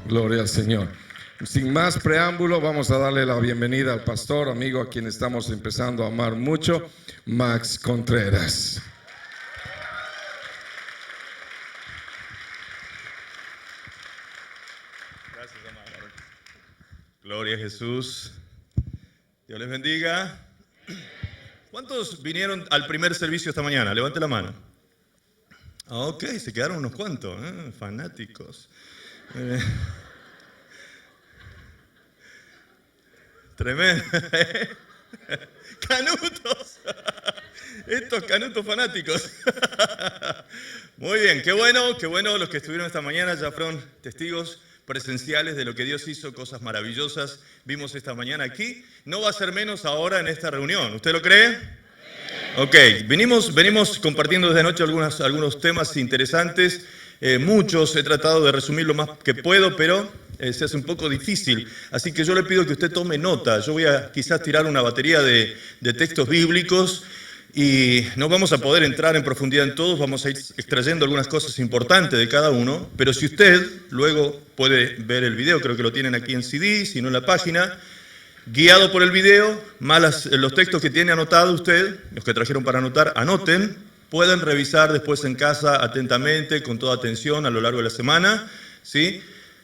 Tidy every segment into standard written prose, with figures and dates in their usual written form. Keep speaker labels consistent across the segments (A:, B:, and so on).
A: Gloria al Señor. Sin más preámbulo, vamos a darle la bienvenida al pastor, amigo a quien estamos empezando a amar mucho, Max Contreras.
B: Gracias, amado. Gloria a Jesús. Dios les bendiga. ¿Cuántos vinieron al primer servicio esta mañana? Levante la mano. Ok, se quedaron unos cuantos, fanáticos. Tremendo. Canutos. Estos canutos fanáticos. Muy bien, qué bueno los que estuvieron esta mañana ya fueron testigos presenciales de lo que Dios hizo, cosas maravillosas. Vimos esta mañana aquí. No va a ser menos ahora en esta reunión. ¿Usted lo cree? Ok, venimos compartiendo desde anoche algunos temas interesantes. Muchos he tratado de resumir lo más que puedo, pero se hace un poco difícil. Así que yo le pido que usted tome nota. Yo voy a quizás tirar una batería de textos bíblicos y no vamos a poder entrar en profundidad en todos. Vamos a ir extrayendo algunas cosas importantes de cada uno. Pero si usted luego puede ver el video, creo que lo tienen aquí en CD, si no en la página, guiado por el video, más los textos que tiene anotado usted, los que trajeron para anotar, anoten. Pueden revisar después en casa atentamente, con toda atención a lo largo de la semana, ¿sí?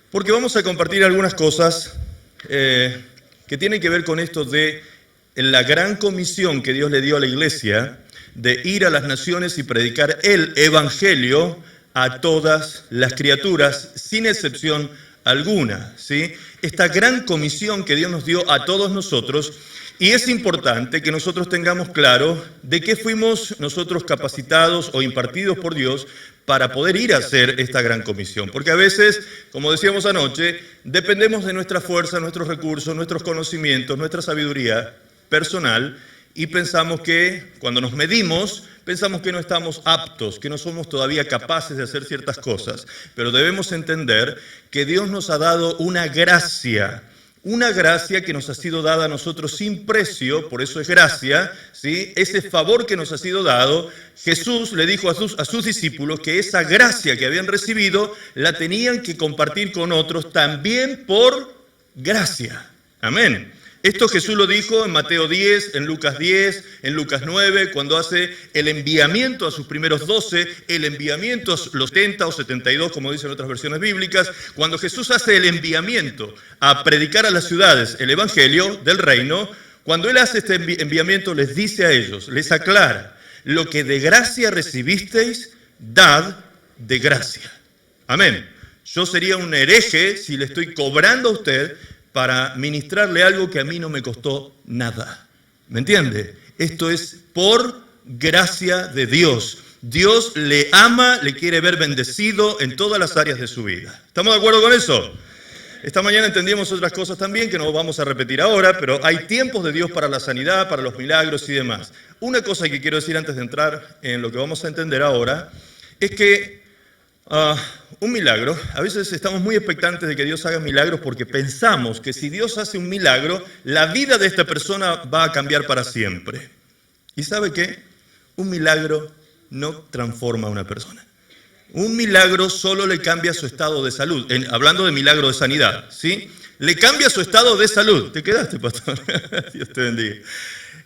B: Porque vamos a compartir algunas cosas que tienen que ver con esto de la gran comisión que Dios le dio a la iglesia de ir a las naciones y predicar el evangelio a todas las criaturas, sin excepción alguna, ¿sí? Esta gran comisión que Dios nos dio a todos nosotros. Y es importante que nosotros tengamos claro de qué fuimos nosotros capacitados o impartidos por Dios para poder ir a hacer esta gran comisión. Porque a veces, como decíamos anoche, dependemos de nuestra fuerza, nuestros recursos, nuestros conocimientos, nuestra sabiduría personal y pensamos que, cuando nos medimos, pensamos que no estamos aptos, que no somos todavía capaces de hacer ciertas cosas. Pero debemos entender que Dios nos ha dado una gracia que nos ha sido dada a nosotros sin precio, por eso es gracia, ¿sí? Ese favor que nos ha sido dado, Jesús le dijo a sus discípulos que esa gracia que habían recibido la tenían que compartir con otros también por gracia. Amén. Esto Jesús lo dijo en Mateo 10, en Lucas 10, en Lucas 9, cuando hace el enviamiento a sus primeros 12, el enviamiento a los 70 o 72, como dicen otras versiones bíblicas. Cuando Jesús hace el enviamiento a predicar a las ciudades el evangelio del reino, cuando Él hace este enviamiento les dice a ellos, les aclara, lo que de gracia recibisteis, dad de gracia. Amén. Yo sería un hereje si le estoy cobrando a usted para ministrarle algo que a mí no me costó nada. ¿Me entiende? Esto es por gracia de Dios. Dios le ama, le quiere ver bendecido en todas las áreas de su vida. ¿Estamos de acuerdo con eso? Esta mañana entendimos otras cosas también que no vamos a repetir ahora, pero hay tiempos de Dios para la sanidad, para los milagros y demás. Una cosa que quiero decir antes de entrar en lo que vamos a entender ahora es que un milagro, a veces estamos muy expectantes de que Dios haga milagros porque pensamos que si Dios hace un milagro, la vida de esta persona va a cambiar para siempre. ¿Y sabe qué? Un milagro no transforma a una persona. Un milagro solo le cambia su estado de salud. Hablando de milagro de sanidad, ¿sí? Le cambia su estado de salud. ¿Te quedaste, pastor? Dios te bendiga.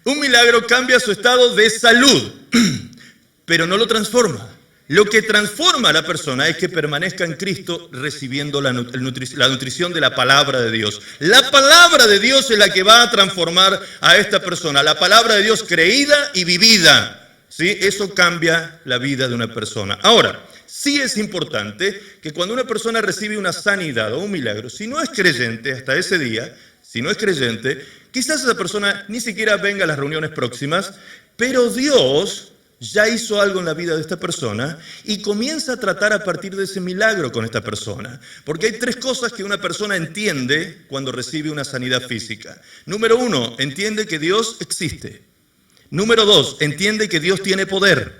B: Un milagro cambia su estado de salud, pero no lo transforma. Lo que transforma a la persona es que permanezca en Cristo recibiendo la nutrición de la palabra de Dios. La palabra de Dios es la que va a transformar a esta persona. La palabra de Dios creída y vivida, ¿sí? Eso cambia la vida de una persona. Ahora, sí es importante que cuando una persona recibe una sanidad o un milagro, si no es creyente hasta ese día, si no es creyente, quizás esa persona ni siquiera venga a las reuniones próximas, pero Dios ya hizo algo en la vida de esta persona y comienza a tratar a partir de ese milagro con esta persona. Porque hay tres cosas que una persona entiende cuando recibe una sanidad física. Número 1, entiende que Dios existe. Número 2, entiende que Dios tiene poder.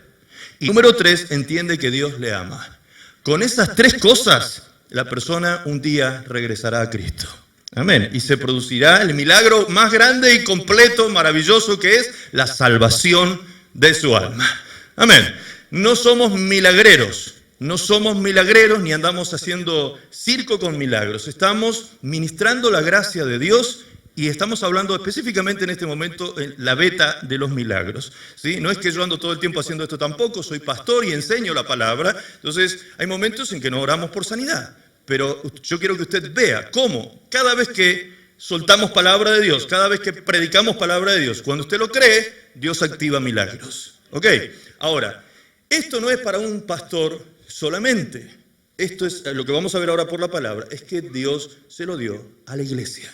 B: Y número 3, entiende que Dios le ama. Con esas tres cosas, la persona un día regresará a Cristo. Amén. Y se producirá el milagro más grande y completo, maravilloso, que es la salvación de su alma. Amén. No somos milagreros, no somos milagreros ni andamos haciendo circo con milagros. Estamos ministrando la gracia de Dios y estamos hablando específicamente en este momento en la beta de los milagros, ¿sí? No es que yo ando todo el tiempo haciendo esto tampoco, soy pastor y enseño la palabra. Entonces hay momentos en que no oramos por sanidad. Pero yo quiero que usted vea cómo cada vez que soltamos palabra de Dios, cada vez que predicamos palabra de Dios, cuando usted lo cree, Dios activa milagros. ¿Ok? Ahora, esto no es para un pastor solamente. Esto es lo que vamos a ver ahora por la palabra, es que Dios se lo dio a la iglesia.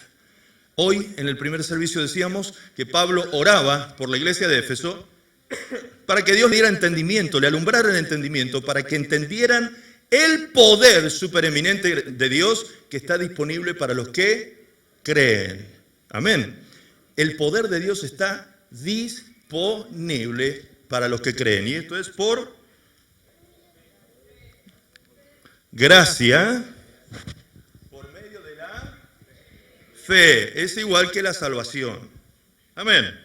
B: Hoy, en el primer servicio, decíamos que Pablo oraba por la iglesia de Éfeso para que Dios le diera entendimiento, le alumbrara el entendimiento, para que entendieran el poder supereminente de Dios que está disponible para los que creen. Amén. El poder de Dios está disponible para los que creen. Y esto es por gracia, por medio de la fe. Es igual que la salvación. Amén.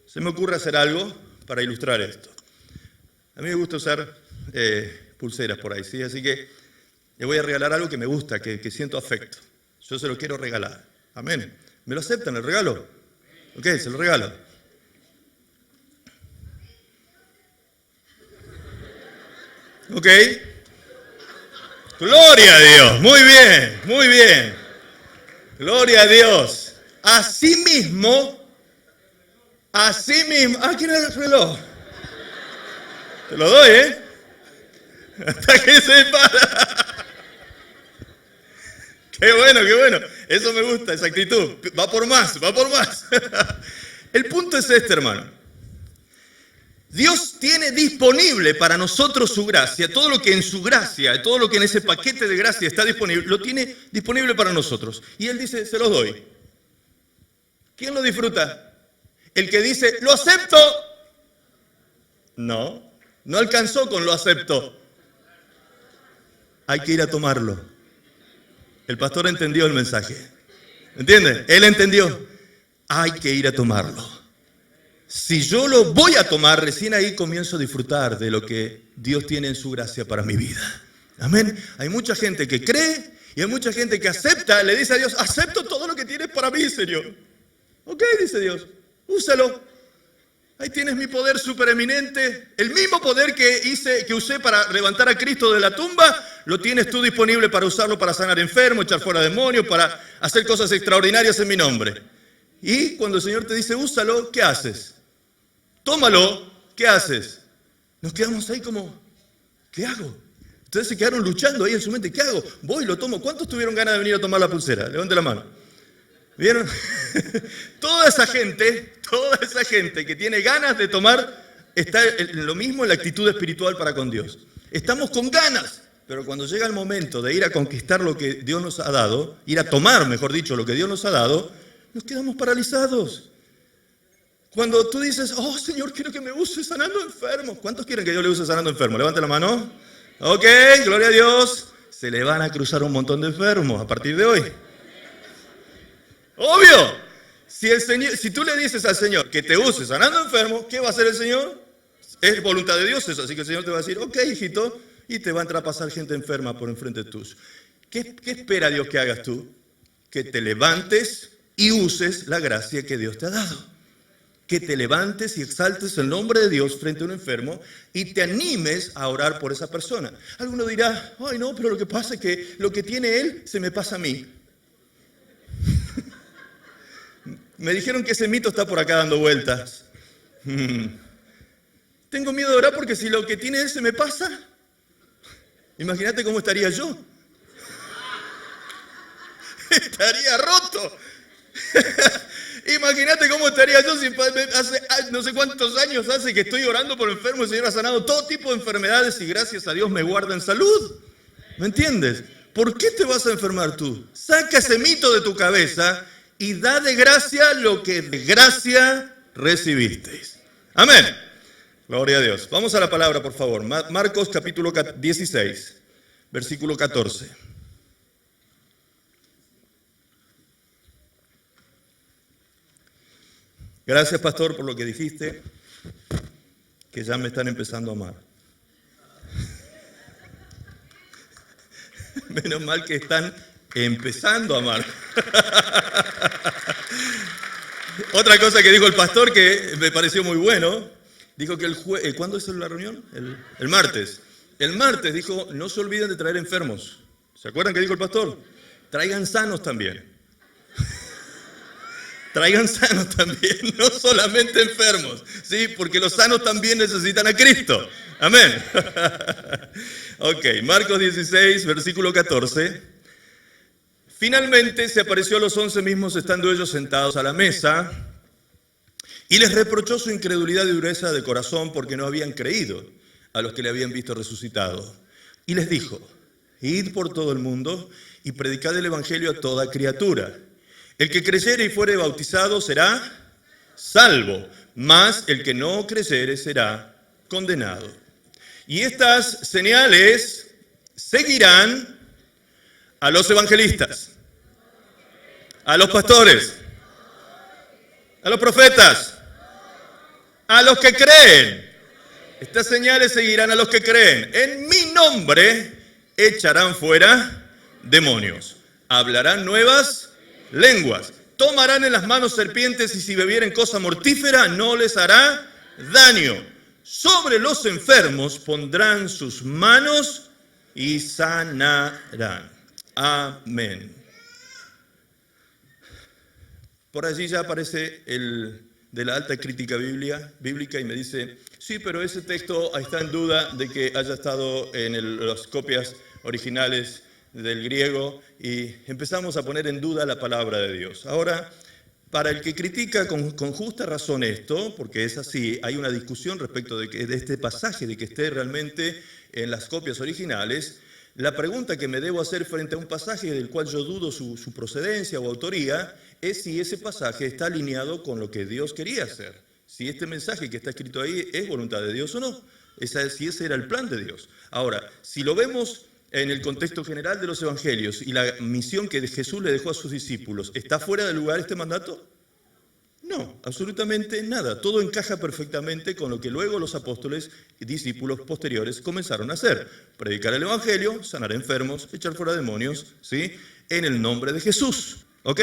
B: Se me ocurre hacer algo para ilustrar esto. A mí me gusta usar pulseras por ahí, ¿sí? Así que le voy a regalar algo que me gusta, que siento afecto. Yo se lo quiero regalar. Amén. ¿Me lo aceptan el regalo? Ok, se lo regalo. Ok. Gloria a Dios. Muy bien, muy bien. Gloria a Dios. Asimismo. Ah, ¿quién es el reloj? Te lo doy, ¿eh? Hasta que se para. Qué bueno, qué bueno. Eso me gusta, esa actitud. Va por más, va por más. El punto es este, hermano. Dios tiene disponible para nosotros su gracia. Todo lo que en su gracia, todo lo que en ese paquete de gracia está disponible, lo tiene disponible para nosotros. Y Él dice, se los doy. ¿Quién lo disfruta? El que dice, lo acepto. No, no alcanzó con lo acepto. Hay que ir a tomarlo. El pastor entendió el mensaje. ¿Entiende? Él entendió. Hay que ir a tomarlo. Si yo lo voy a tomar, recién ahí comienzo a disfrutar de lo que Dios tiene en su gracia para mi vida. Amén. Hay mucha gente que cree y hay mucha gente que acepta, le dice a Dios, acepto todo lo que tienes para mí, Señor. Ok, dice Dios, úsalo. Ahí tienes mi poder supereminente. El mismo poder que usé para levantar a Cristo de la tumba, lo tienes tú disponible para usarlo para sanar enfermos, echar fuera demonios, para hacer cosas extraordinarias en mi nombre. Y cuando el Señor te dice, úsalo, ¿qué haces? Tómalo, ¿qué haces? Nos quedamos ahí como, ¿qué hago? Ustedes se quedaron luchando ahí en su mente, ¿qué hago? Voy, lo tomo. ¿Cuántos tuvieron ganas de venir a tomar la pulsera? Levante la mano. ¿Vieron? Toda esa gente que tiene ganas de tomar, está en lo mismo en la actitud espiritual para con Dios. Estamos con ganas, pero cuando llega el momento de ir a conquistar lo que Dios nos ha dado, ir a tomar, mejor dicho, lo que Dios nos ha dado, nos quedamos paralizados. Cuando tú dices, oh Señor, quiero que me uses sanando enfermos. ¿Cuántos quieren que Dios le use sanando enfermos? Levante la mano. Ok, gloria a Dios. Se le van a cruzar un montón de enfermos a partir de hoy. Obvio. Si tú le dices al Señor que te use sanando enfermos, ¿qué va a hacer el Señor? Es voluntad de Dios eso. Así que el Señor te va a decir, ok, hijito, y te va a entrar a pasar gente enferma por enfrente tuyo. ¿Qué espera Dios que hagas tú? Que te levantes y uses la gracia que Dios te ha dado. Que te levantes y exaltes el nombre de Dios frente a un enfermo y te animes a orar por esa persona. Alguno dirá, ay no, pero lo que pasa es que lo que tiene él se me pasa a mí. Me dijeron que ese mito está por acá dando vueltas. Tengo miedo de orar porque si lo que tiene él se me pasa, imagínate cómo estaría yo. Estaría roto. Imagínate cómo estaría yo si hace no sé cuántos años hace que estoy orando por enfermos. El Señor ha sanado todo tipo de enfermedades y gracias a Dios me guarda en salud. ¿Me entiendes? ¿Por qué te vas a enfermar tú? Saca ese mito de tu cabeza y da de gracia lo que de gracia recibisteis. Amén. Gloria a Dios. Vamos a la palabra, por favor. Marcos capítulo 16, versículo 14. Gracias, pastor, por lo que dijiste, que ya me están empezando a amar. Menos mal que están empezando a amar. Otra cosa que dijo el pastor que me pareció muy bueno, dijo que ¿cuándo es la reunión? El martes. El martes dijo, no se olviden de traer enfermos. ¿Se acuerdan que dijo el pastor? Traigan sanos también. Traigan sanos también, no solamente enfermos, ¿sí? Porque los sanos también necesitan a Cristo. Amén. Ok, Marcos 16, versículo 14. Finalmente se apareció a los 11 mismos estando ellos sentados a la mesa y les reprochó su incredulidad y dureza de corazón porque no habían creído a los que le habían visto resucitado. Y les dijo, id por todo el mundo y predicad el evangelio a toda criatura. El que creyere y fuere bautizado será salvo, mas el que no creyere será condenado. Y estas señales seguirán a los evangelistas, a los pastores, a los profetas, a los que creen. Estas señales seguirán a los que creen. En mi nombre echarán fuera demonios, hablarán nuevas lenguas, tomarán en las manos serpientes y si bebieren cosa mortífera no les hará daño. Sobre los enfermos pondrán sus manos y sanarán. Amén. Por allí ya aparece el de la alta crítica bíblica y me dice, sí, pero ese texto está en duda de que haya estado en las copias originales del griego y empezamos a poner en duda la palabra de Dios. Ahora, para el que critica con justa razón esto, porque es así, hay una discusión respecto de este pasaje, de que esté realmente en las copias originales, la pregunta que me debo hacer frente a un pasaje del cual yo dudo su procedencia o autoría, es si ese pasaje está alineado con lo que Dios quería hacer. Si este mensaje que está escrito ahí es voluntad de Dios o no. Si ese era el plan de Dios. Ahora, si lo vemos en el contexto general de los evangelios y la misión que Jesús le dejó a sus discípulos, ¿está fuera de lugar este mandato? No, absolutamente nada. Todo encaja perfectamente con lo que luego los apóstoles y discípulos posteriores comenzaron a hacer. Predicar el evangelio, sanar enfermos, echar fuera demonios, ¿sí? En el nombre de Jesús. ¿Ok?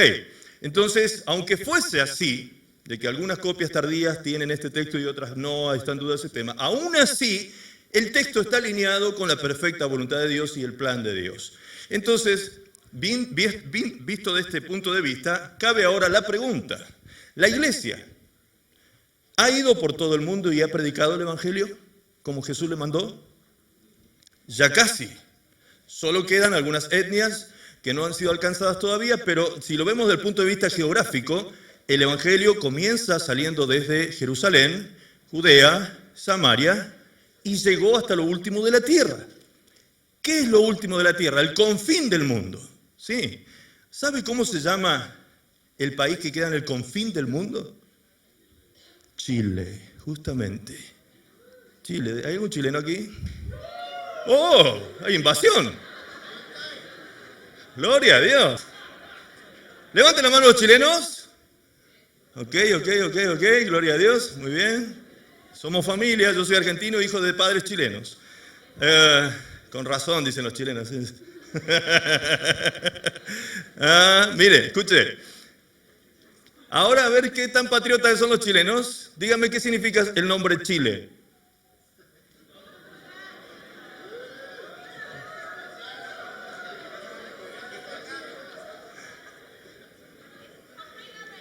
B: Entonces, aunque fuese así, de que algunas copias tardías tienen este texto y otras no, está en duda ese tema, aún así, el texto está alineado con la perfecta voluntad de Dios y el plan de Dios. Entonces, visto de este punto de vista, cabe ahora la pregunta. ¿La iglesia ha ido por todo el mundo y ha predicado el evangelio como Jesús le mandó? Ya casi. Solo quedan algunas etnias que no han sido alcanzadas todavía, pero si lo vemos desde el punto de vista geográfico, el evangelio comienza saliendo desde Jerusalén, Judea, Samaria, y llegó hasta lo último de la tierra. ¿Qué es lo último de la tierra? El confín del mundo. Sí. ¿Sabe cómo se llama el país que queda en el confín del mundo? Chile, justamente. Chile. ¿Hay algún chileno aquí? ¡Oh! ¡Hay invasión! ¡Gloria a Dios! Levanten la mano los chilenos. Ok, gloria a Dios, muy bien. Somos familia, yo soy argentino, hijo de padres chilenos. Con razón, dicen los chilenos. Mire, escuche. Ahora a ver qué tan patriotas son los chilenos. Dígame qué significa el nombre Chile.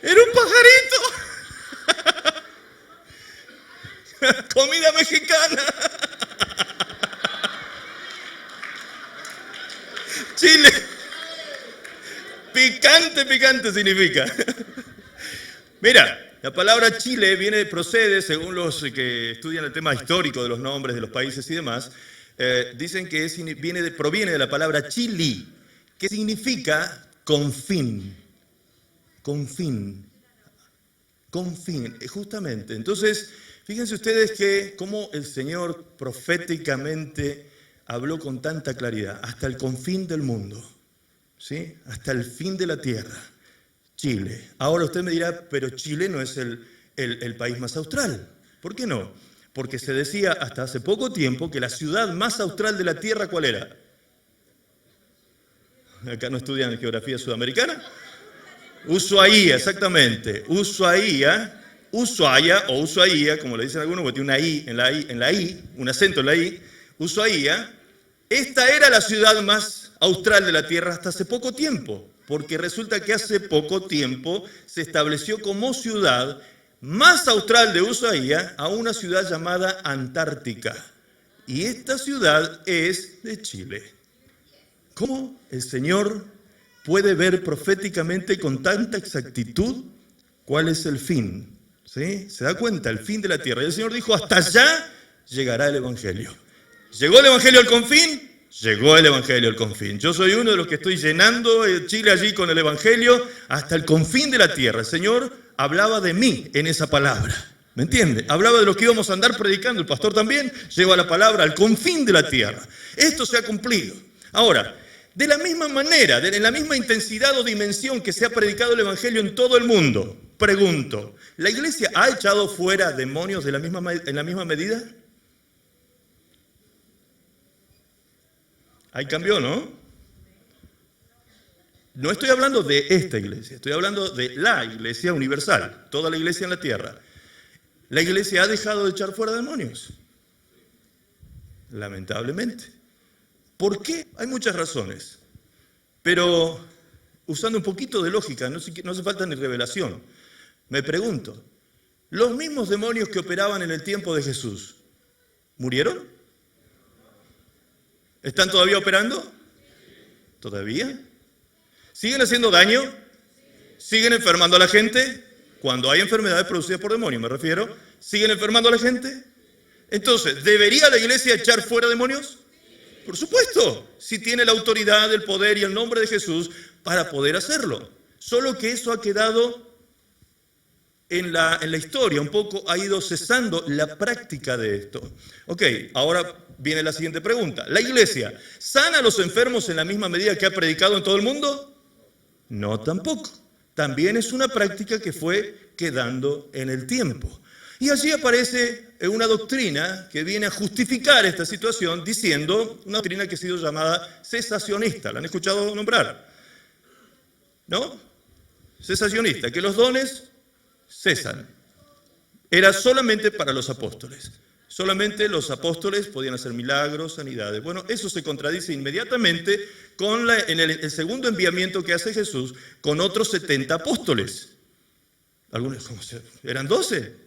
B: ¡Era un pajarito! ¡Comida mexicana! Chile. Picante significa. Mira, la palabra Chile procede, según los que estudian el tema histórico de los nombres de los países y demás, dicen que proviene de la palabra chili, que significa confín. Confín, justamente. Entonces, fíjense ustedes que cómo el Señor proféticamente habló con tanta claridad, hasta el confín del mundo, ¿sí? Hasta el fin de la tierra, Chile. Ahora usted me dirá, pero Chile no es el país más austral. ¿Por qué no? Porque se decía hasta hace poco tiempo que la ciudad más austral de la tierra, ¿cuál era? Acá no estudian geografía sudamericana. Ushuaia, exactamente. Ushuaia, o Ushuaia, como le dicen algunos, porque tiene una I en la I, un acento en la I. Ushuaia, esta era la ciudad más austral de la Tierra hasta hace poco tiempo, porque resulta que hace poco tiempo se estableció como ciudad más austral de Ushuaia a una ciudad llamada Antártica. Y esta ciudad es de Chile. ¿Cómo el Señor puede ver proféticamente con tanta exactitud cuál es el fin? ¿Sí? ¿Se da cuenta? El fin de la tierra. Y el Señor dijo, hasta allá llegará el Evangelio. ¿Llegó el Evangelio al confín? Llegó el Evangelio al confín. Yo soy uno de los que estoy llenando Chile allí con el Evangelio hasta el confín de la tierra. El Señor hablaba de mí en esa palabra. ¿Me entiende? Hablaba de lo que íbamos a andar predicando. El pastor también lleva la palabra al confín de la tierra. Esto se ha cumplido. Ahora, de la misma manera, en la misma intensidad o dimensión que se ha predicado el Evangelio en todo el mundo, pregunto, ¿la iglesia ha echado fuera demonios en la misma medida? Ahí cambió, ¿no? No estoy hablando de esta iglesia, estoy hablando de la iglesia universal, toda la iglesia en la tierra. ¿La iglesia ha dejado de echar fuera demonios? Lamentablemente. ¿Por qué? Hay muchas razones. Pero usando un poquito de lógica, no hace falta ni revelación. Me pregunto, ¿los mismos demonios que operaban en el tiempo de Jesús murieron? ¿Están todavía operando? ¿Todavía? ¿Siguen haciendo daño? ¿Siguen enfermando a la gente? Cuando hay enfermedades producidas por demonios, me refiero. ¿Siguen enfermando a la gente? Entonces, ¿debería la iglesia echar fuera demonios? Por supuesto, si tiene la autoridad, el poder y el nombre de Jesús para poder hacerlo. Solo que eso ha quedado en la historia, un poco ha ido cesando la práctica de esto. Ok, ahora viene la siguiente pregunta. ¿La iglesia sana a los enfermos en la misma medida que ha predicado en todo el mundo? No, tampoco. También es una práctica que fue quedando en el tiempo. Y allí aparece una doctrina que viene a justificar esta situación diciendo, una doctrina que ha sido llamada cesacionista. ¿La han escuchado nombrar? ¿No? Cesacionista, que los dones cesan. Era solamente para los apóstoles. Solamente los apóstoles podían hacer milagros, sanidades. Bueno, eso se contradice inmediatamente con el segundo enviamiento que hace Jesús con otros 70 apóstoles. Algunos, ¿eran 12?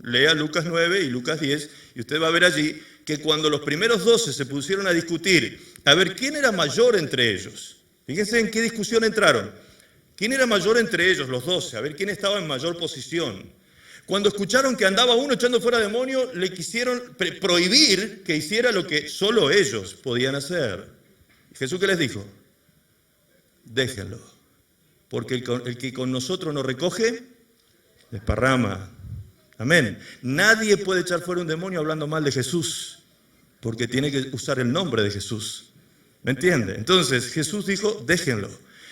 B: Lea Lucas 9 y Lucas 10 y usted va a ver allí que cuando los primeros 12 se pusieron a discutir, a ver quién era mayor entre ellos. Fíjense en qué discusión entraron. ¿Quién era mayor entre ellos, los 12? A ver quién estaba en mayor posición. Cuando escucharon que andaba uno echando fuera demonios, le quisieron prohibir que hiciera lo que solo ellos podían hacer. ¿Jesús qué les dijo? Déjenlo, porque el que con nosotros no recoge, desparrama. Amén. Nadie puede echar fuera un demonio hablando mal de Jesús, porque tiene que usar el nombre de Jesús. ¿Me entiende? Entonces Jesús dijo, déjenlo.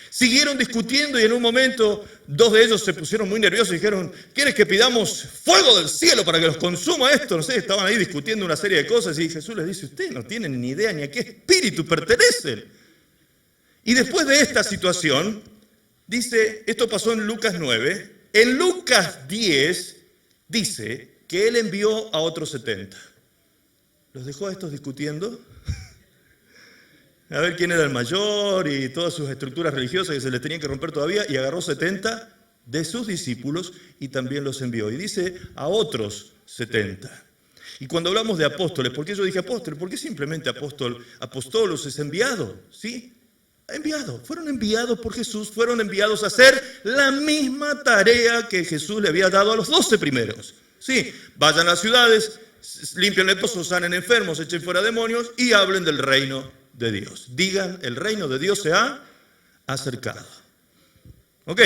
B: Siguieron discutiendo y en un momento 2 de ellos se pusieron muy nerviosos y dijeron, ¿quieres que pidamos fuego del cielo para que los consuma esto? No sé, estaban ahí discutiendo una serie de cosas y Jesús les dice, ustedes no tienen ni idea ni a qué espíritu pertenecen. Y después de esta situación, dice, esto pasó en Lucas 9, en Lucas 10 dice que él envió a otros 70. ¿Los dejó a estos discutiendo? A ver quién era el mayor y todas sus estructuras religiosas que se les tenían que romper todavía, y agarró 70 de sus discípulos y también los envió. Y dice a otros 70. Y cuando hablamos de apóstoles, ¿por qué yo dije apóstoles? Porque simplemente apostolos es enviado, ¿sí? Enviado. Fueron enviados por Jesús, fueron enviados a hacer la misma tarea que Jesús le había dado a los 12 primeros. Sí, vayan a las ciudades, limpien leprosos, sanen enfermos, echen fuera demonios y hablen del reino de Dios. Digan, el reino de Dios se ha acercado. Ok,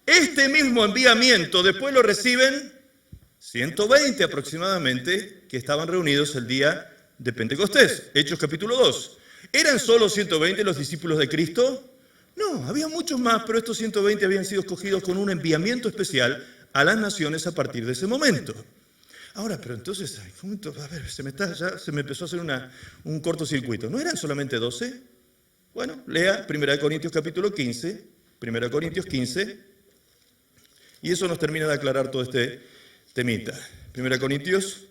B: este mismo enviamiento después lo reciben 120 aproximadamente que estaban reunidos el día de Pentecostés. Hechos capítulo 2. ¿Eran solo 120 los discípulos de Cristo? No, había muchos más, pero estos 120 habían sido escogidos con un enviamiento especial a las naciones a partir de ese momento. Ahora, pero entonces, a ver, se me empezó a hacer un cortocircuito. ¿No eran solamente 12? Bueno, lea 1 Corintios capítulo 15, 1 Corintios 15, y eso nos termina de aclarar todo este temita. 1 Corintios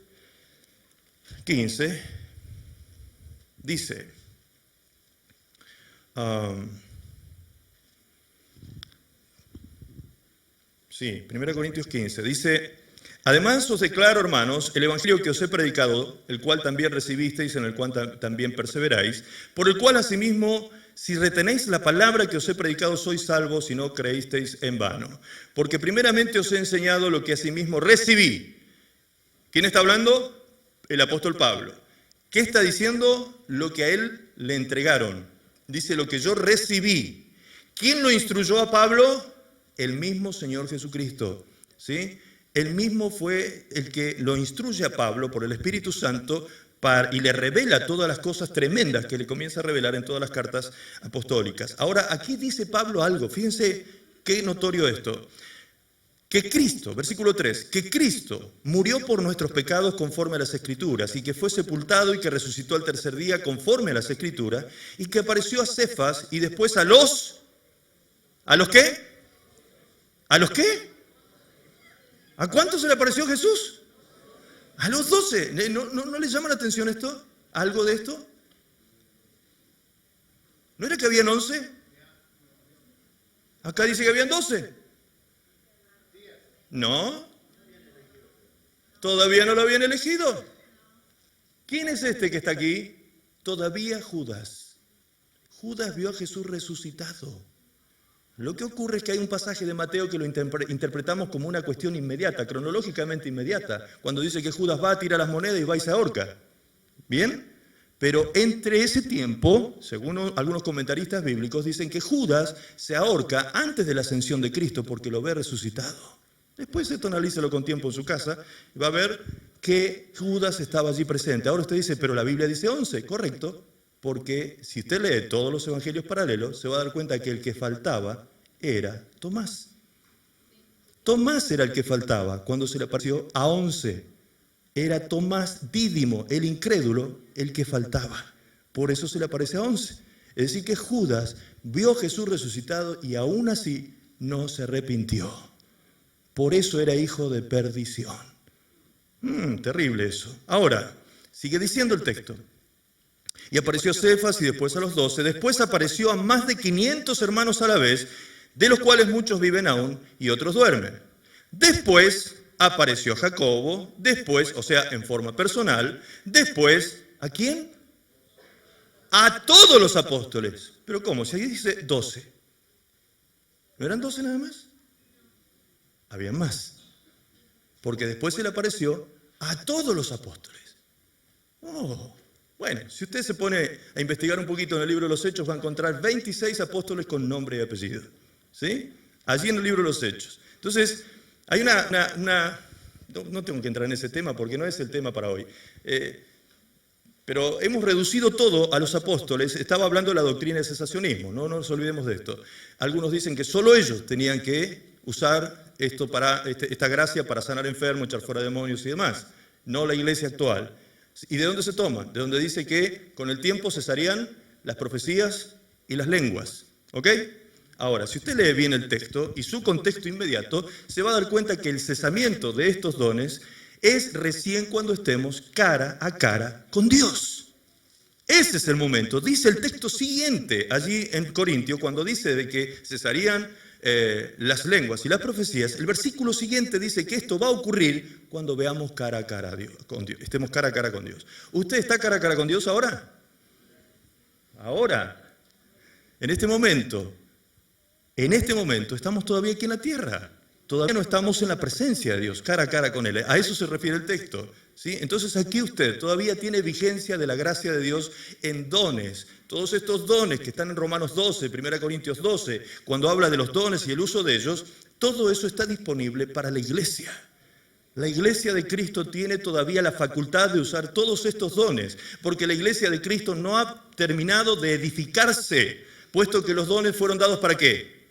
B: 15 dice, sí, 1 Corintios 15, dice, además os declaro, hermanos, el evangelio que os he predicado, el cual también recibisteis, en el cual también perseveráis, por el cual asimismo, si retenéis la palabra que os he predicado, sois salvos si no creísteis en vano. Porque primeramente os he enseñado lo que asimismo recibí. ¿Quién está hablando? El apóstol Pablo. ¿Qué está diciendo? Lo que a él le entregaron. Dice lo que yo recibí. ¿Quién lo instruyó a Pablo? El mismo Señor Jesucristo. ¿Sí? Él mismo fue el que lo instruye a Pablo por el Espíritu Santo y le revela todas las cosas tremendas que le comienza a revelar en todas las cartas apostólicas. Ahora, aquí dice Pablo algo, fíjense qué notorio esto. Que Cristo, versículo 3, que Cristo murió por nuestros pecados conforme a las Escrituras y que fue sepultado y que resucitó al tercer día conforme a las Escrituras y que apareció a Cefas y después ¿a los qué? ¿A los qué? ¿A cuántos se le apareció Jesús? A los 12. ¿No les llama la atención esto? ¿Algo de esto? ¿No era que habían 11? Acá dice que habían 12. No. Todavía no lo habían elegido. ¿Quién es este que está aquí? Todavía Judas. Judas vio a Jesús resucitado. Lo que ocurre es que hay un pasaje de Mateo que lo interpretamos como una cuestión inmediata, cronológicamente inmediata, cuando dice que Judas va a tirar las monedas y va y se ahorca. ¿Bien? Pero entre ese tiempo, según algunos comentaristas bíblicos, dicen que Judas se ahorca antes de la ascensión de Cristo porque lo ve resucitado. Después esto analícelo con tiempo en su casa y va a ver que Judas estaba allí presente. Ahora usted dice, pero la Biblia dice 11, correcto. Porque si usted lee todos los evangelios paralelos, se va a dar cuenta que el que faltaba era Tomás. Tomás era el que faltaba cuando se le apareció a 11. Era Tomás Dídimo, el incrédulo, el que faltaba. Por eso se le aparece a 11. Es decir, que Judas vio a Jesús resucitado y aún así no se arrepintió. Por eso era hijo de perdición. Terrible eso. Ahora, sigue diciendo el texto. Y apareció a Cefas y después a los 12. Después apareció a más de 500 hermanos a la vez, de los cuales muchos viven aún y otros duermen. Después apareció a Jacobo, después, o sea, en forma personal, después, ¿a quién? A todos los apóstoles. ¿Pero cómo? Si ahí dice 12. ¿No eran 12 nada más? Había más. Porque después se le apareció a todos los apóstoles. Bueno, si usted se pone a investigar un poquito en el libro de los Hechos, va a encontrar 26 apóstoles con nombre y apellido. ¿Sí? Allí en el libro de los Hechos. Entonces, hay no tengo que entrar en ese tema porque no es el tema para hoy. Pero hemos reducido todo a los apóstoles. Estaba hablando de la doctrina del cesacionismo, no nos olvidemos de esto. Algunos dicen que solo ellos tenían que usar esta gracia para sanar enfermos, echar fuera demonios y demás. No la iglesia actual. ¿Y de dónde se toma? De donde dice que con el tiempo cesarían las profecías y las lenguas. ¿Ok? Ahora, si usted lee bien el texto y su contexto inmediato, se va a dar cuenta que el cesamiento de estos dones es recién cuando estemos cara a cara con Dios. Ese es el momento. Dice el texto siguiente allí en Corintio, cuando dice de que cesarían las lenguas y las profecías, el versículo siguiente dice que esto va a ocurrir cuando veamos cara a cara con Dios, estemos cara a cara con Dios. ¿Usted está cara a cara con Dios ahora? Ahora, en este momento estamos todavía aquí en la tierra. Todavía no estamos en la presencia de Dios, cara a cara con Él. A eso se refiere el texto. ¿Sí? Entonces aquí usted todavía tiene vigencia de la gracia de Dios en dones. Todos estos dones que están en Romanos 12, 1 Corintios 12, cuando habla de los dones y el uso de ellos, todo eso está disponible para la iglesia. La iglesia de Cristo tiene todavía la facultad de usar todos estos dones, porque la iglesia de Cristo no ha terminado de edificarse, puesto que los dones fueron dados ¿para qué?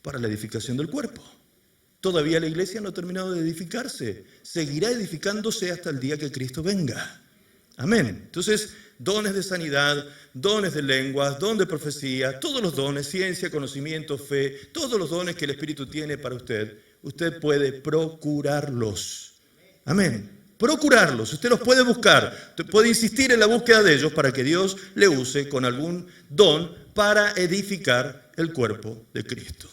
B: Para la edificación del cuerpo. Todavía la iglesia no ha terminado de edificarse. Seguirá edificándose hasta el día que Cristo venga. Amén. Entonces, dones de sanidad, dones de lenguas, don de profecía, todos los dones, ciencia, conocimiento, fe, todos los dones que el Espíritu tiene para usted, usted puede procurarlos. Amén. Procurarlos, usted los puede buscar, usted puede insistir en la búsqueda de ellos para que Dios le use con algún don para edificar el cuerpo de Cristo.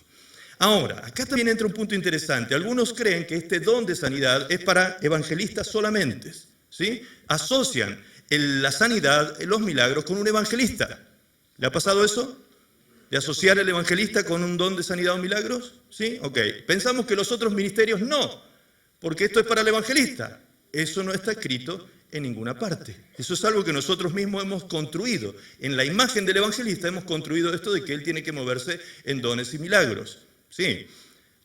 B: Ahora, acá también entra un punto interesante. Algunos creen que este don de sanidad es para evangelistas solamente, ¿sí? Asocian la sanidad, los milagros con un evangelista. ¿Le ha pasado eso? ¿De asociar el evangelista con un don de sanidad o milagros? ¿Sí? Ok. Pensamos que los otros ministerios no, porque esto es para el evangelista. Eso no está escrito en ninguna parte. Eso es algo que nosotros mismos hemos construido. En la imagen del evangelista hemos construido esto de que él tiene que moverse en dones y milagros. ¿Sí?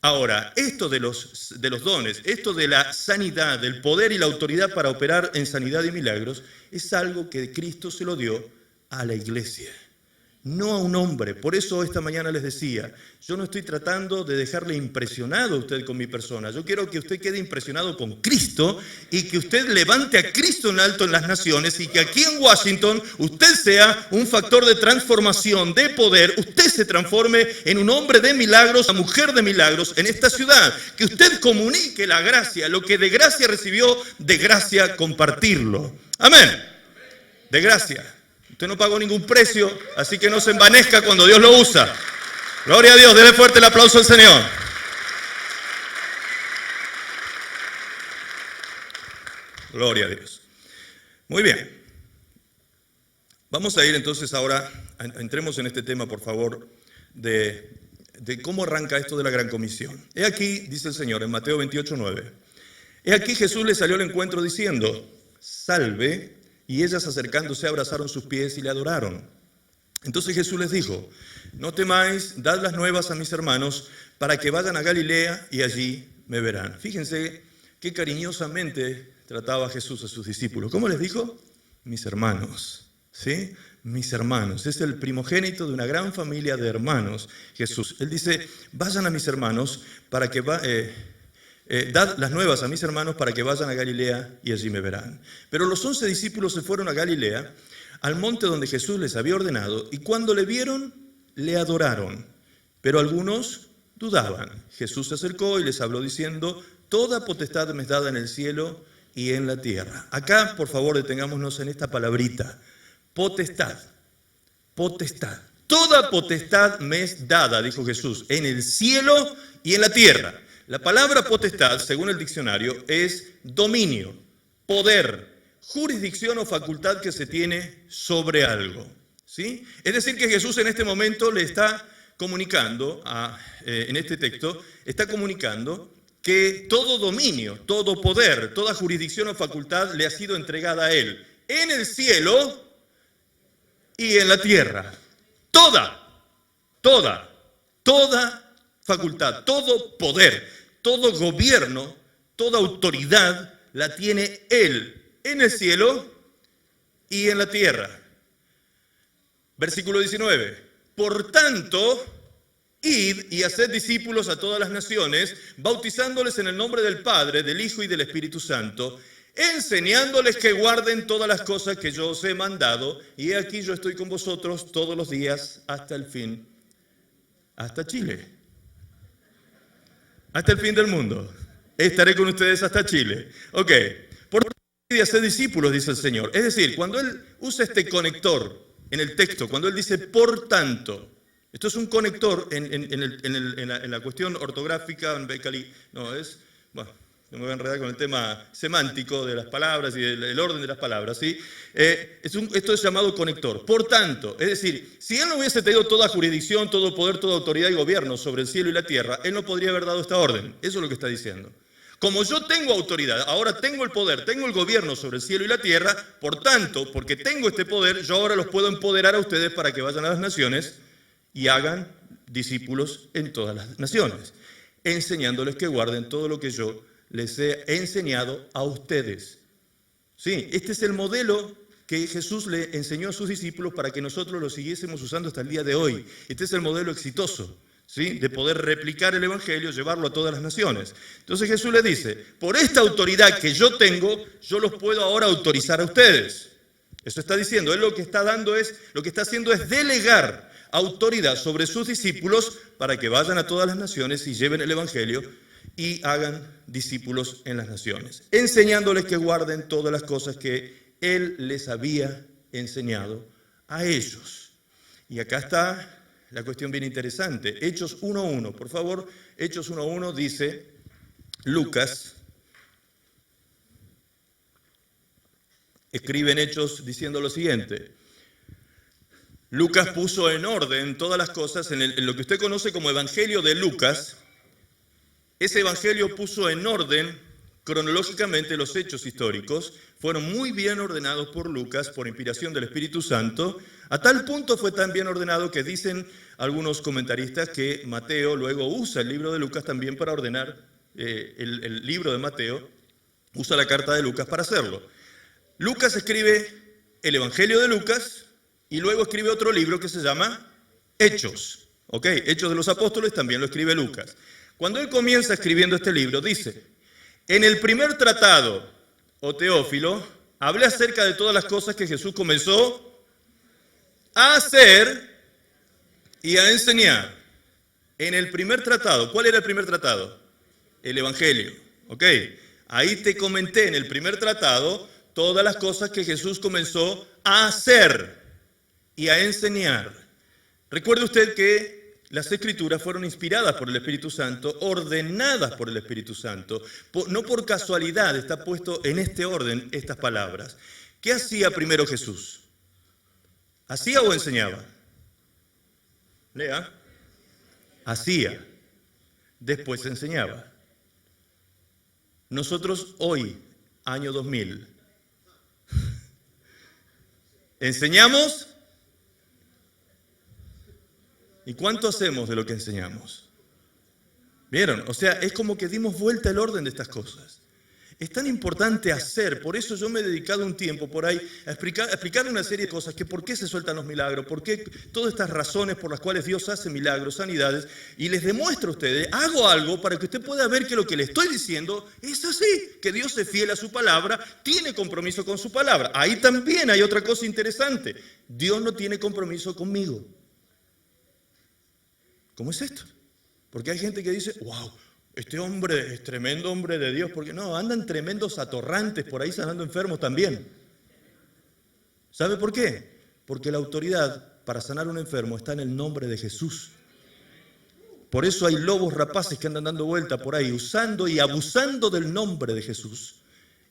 B: Ahora, esto de los dones, esto de la sanidad, del poder y la autoridad para operar en sanidad y milagros, es algo que Cristo se lo dio a la iglesia, no a un hombre. Por eso esta mañana les decía, yo no estoy tratando de dejarle impresionado a usted con mi persona. Yo quiero que usted quede impresionado con Cristo y que usted levante a Cristo en alto en las naciones y que aquí en Washington usted sea un factor de transformación, de poder. Usted se transforme en un hombre de milagros, una mujer de milagros en esta ciudad. Que usted comunique la gracia, lo que de gracia recibió, de gracia compartirlo. Amén. De gracia. Usted no pagó ningún precio, así que no se envanezca cuando Dios lo usa. Gloria a Dios, déle fuerte el aplauso al Señor. Gloria a Dios. Muy bien. Vamos a ir entonces ahora, entremos en este tema, por favor, de cómo arranca esto de la Gran Comisión. He aquí, dice el Señor en Mateo 28:9. He aquí Jesús le salió al encuentro diciendo, salve. Y ellas acercándose abrazaron sus pies y le adoraron. Entonces Jesús les dijo, no temáis, dad las nuevas a mis hermanos para que vayan a Galilea y allí me verán. Fíjense qué cariñosamente trataba Jesús a sus discípulos. ¿Cómo les dijo? Mis hermanos, ¿sí? Mis hermanos. Es el primogénito de una gran familia de hermanos, Jesús. Él dice, vayan a mis hermanos para que dad las nuevas a mis hermanos para que vayan a Galilea y allí me verán. Pero los 11 discípulos se fueron a Galilea, al monte donde Jesús les había ordenado, y cuando le vieron, le adoraron. Pero algunos dudaban. Jesús se acercó y les habló diciendo, toda potestad me es dada en el cielo y en la tierra. Acá, por favor, detengámonos en esta palabrita. Potestad. Potestad. Toda potestad me es dada, dijo Jesús, en el cielo y en la tierra. La palabra potestad, según el diccionario, es dominio, poder, jurisdicción o facultad que se tiene sobre algo. ¿Sí? Es decir, que Jesús en este momento le está comunicando, en este texto, está comunicando que todo dominio, todo poder, toda jurisdicción o facultad le ha sido entregada a Él, en el cielo y en la tierra. Toda facultad, todo poder, todo gobierno, toda autoridad la tiene Él en el cielo y en la tierra. Versículo 19. Por tanto, id y haced discípulos a todas las naciones, bautizándoles en el nombre del Padre, del Hijo y del Espíritu Santo, enseñándoles que guarden todas las cosas que yo os he mandado, y he aquí yo estoy con vosotros todos los días hasta el fin, hasta Chile. Hasta el fin del mundo. Estaré con ustedes hasta Chile. Ok. Por tanto, de hacer discípulos, dice el Señor. Es decir, cuando Él usa este conector en el texto, cuando Él dice por tanto, esto es un conector en la cuestión ortográfica, no es, bueno, no me voy a enredar con el tema semántico de las palabras y el orden de las palabras, ¿sí? Esto es llamado conector. Por tanto, es decir, si Él no hubiese tenido toda jurisdicción, todo poder, toda autoridad y gobierno sobre el cielo y la tierra, Él no podría haber dado esta orden. Eso es lo que está diciendo. Como yo tengo autoridad, ahora tengo el poder, tengo el gobierno sobre el cielo y la tierra, por tanto, porque tengo este poder, yo ahora los puedo empoderar a ustedes para que vayan a las naciones y hagan discípulos en todas las naciones, enseñándoles que guarden todo lo que yo les he enseñado a ustedes. Sí, este es el modelo que Jesús le enseñó a sus discípulos para que nosotros lo siguiésemos usando hasta el día de hoy. Este es el modelo exitoso, ¿sí? De poder replicar el Evangelio, llevarlo a todas las naciones. Entonces Jesús les dice, por esta autoridad que yo tengo, yo los puedo ahora autorizar a ustedes. Eso está diciendo, él lo que está haciendo es delegar autoridad sobre sus discípulos para que vayan a todas las naciones y lleven el evangelio y hagan discípulos en las naciones, enseñándoles que guarden todas las cosas que él les había enseñado a ellos. Y acá está la cuestión bien interesante. Hechos 1.1, por favor. Hechos 1.1 dice, Lucas escribe en Hechos diciendo lo siguiente. Lucas puso en orden todas las cosas en lo que usted conoce como Evangelio de Lucas. Ese Evangelio puso en orden cronológicamente los hechos históricos. Fueron muy bien ordenados por Lucas, por inspiración del Espíritu Santo. A tal punto fue tan bien ordenado que dicen algunos comentaristas que Mateo luego usa el libro de Lucas también para ordenar el libro de Mateo. Usa la carta de Lucas para hacerlo. Lucas escribe el Evangelio de Lucas y luego escribe otro libro que se llama Hechos. ¿Ok? Hechos de los Apóstoles también lo escribe Lucas. Cuando él comienza escribiendo este libro, dice, en el primer tratado, o Teófilo, hablé acerca de todas las cosas que Jesús comenzó a hacer y a enseñar. En el primer tratado, ¿cuál era el primer tratado? El Evangelio. ¿Ok? Ahí te comenté en el primer tratado todas las cosas que Jesús comenzó a hacer y a enseñar. Recuerde usted que las Escrituras fueron inspiradas por el Espíritu Santo, ordenadas por el Espíritu Santo. No por casualidad está puesto en este orden estas palabras. ¿Qué hacía primero Jesús? ¿Hacía o enseñaba? Lea. Hacía. Después enseñaba. Nosotros hoy, año 2000, ¿enseñamos? ¿Y cuánto hacemos de lo que enseñamos? ¿Vieron? O sea, es como que dimos vuelta el orden de estas cosas. Es tan importante hacer, por eso yo me he dedicado un tiempo por ahí a explicar una serie de cosas, que por qué se sueltan los milagros, por qué todas estas razones por las cuales Dios hace milagros, sanidades, y les demuestro a ustedes, hago algo para que usted pueda ver que lo que le estoy diciendo es así, que Dios es fiel a su palabra, tiene compromiso con su palabra. Ahí también hay otra cosa interesante, Dios no tiene compromiso conmigo. ¿Cómo es esto? Porque hay gente que dice, wow, este hombre es tremendo hombre de Dios, porque no, andan tremendos atorrantes por ahí sanando enfermos también. ¿Sabe por qué? Porque la autoridad para sanar a un enfermo está en el nombre de Jesús. Por eso hay lobos rapaces que andan dando vuelta por ahí, usando y abusando del nombre de Jesús.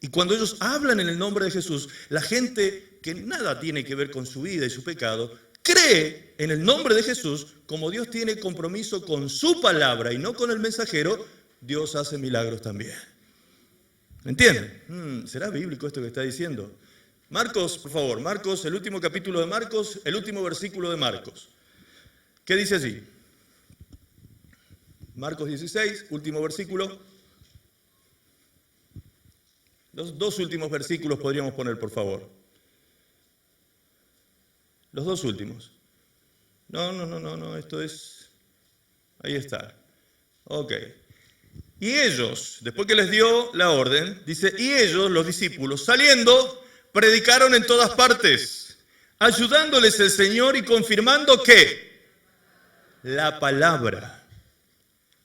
B: Y cuando ellos hablan en el nombre de Jesús, la gente que nada tiene que ver con su vida y su pecado, cree en el nombre de Jesús, como Dios tiene compromiso con su palabra y no con el mensajero, Dios hace milagros también. ¿Entienden? ¿Será bíblico esto que está diciendo? Marcos, por favor, Marcos, el último capítulo de Marcos, el último versículo de Marcos. ¿Qué dice allí? Marcos 16, último versículo. Los dos últimos versículos podríamos poner, por favor. Los dos últimos. No, esto es... Ahí está. Ok. Y ellos, después que les dio la orden, dice, y ellos, los discípulos, saliendo, predicaron en todas partes, ayudándoles el Señor y confirmando ¿qué? La palabra.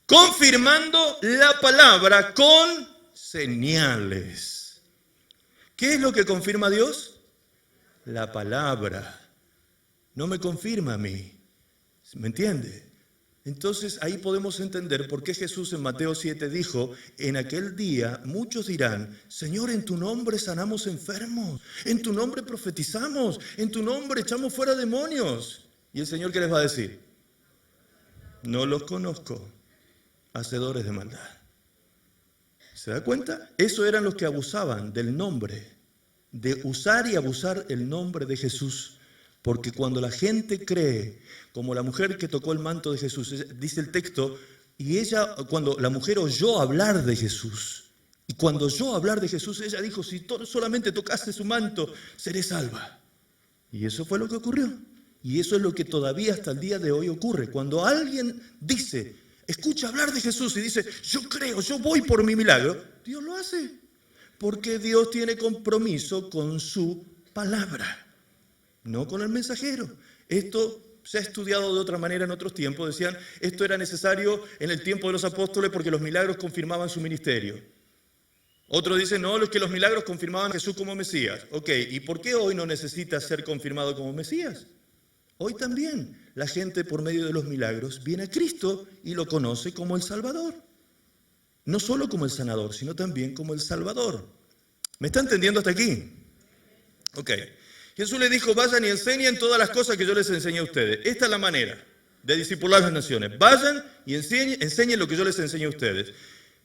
B: Confirmando la palabra con señales. ¿Qué es lo que confirma Dios? La palabra. No me confirma a mí. ¿Me entiende? Entonces ahí podemos entender por qué Jesús en Mateo 7 dijo, en aquel día muchos dirán, Señor, en tu nombre sanamos enfermos, en tu nombre profetizamos, en tu nombre echamos fuera demonios. ¿Y el Señor qué les va a decir? No los conozco, hacedores de maldad. ¿Se da cuenta? Eso eran los que abusaban del nombre, de usar y abusar el nombre de Jesús. Porque cuando la gente cree, como la mujer que tocó el manto de Jesús, dice el texto, y ella, cuando la mujer oyó hablar de Jesús, y cuando oyó hablar de Jesús, ella dijo, si solamente tocaste su manto, seré salva. Y eso fue lo que ocurrió. Y eso es lo que todavía hasta el día de hoy ocurre. Cuando alguien dice, escucha hablar de Jesús y dice, yo creo, yo voy por mi milagro, Dios lo hace. Porque Dios tiene compromiso con su palabra, no con el mensajero. Esto se ha estudiado de otra manera en otros tiempos. Decían, esto era necesario en el tiempo de los apóstoles porque los milagros confirmaban su ministerio. Otros dicen, no, es que los milagros confirmaban a Jesús como Mesías. Ok, ¿y por qué hoy no necesita ser confirmado como Mesías? Hoy también la gente por medio de los milagros viene a Cristo y lo conoce como el Salvador. No solo como el sanador, sino también como el Salvador. ¿Me está entendiendo hasta aquí? Ok. Jesús les dijo, vayan y enseñen todas las cosas que yo les enseñé a ustedes. Esta es la manera de discipular las naciones. Vayan y enseñen lo que yo les enseñé a ustedes.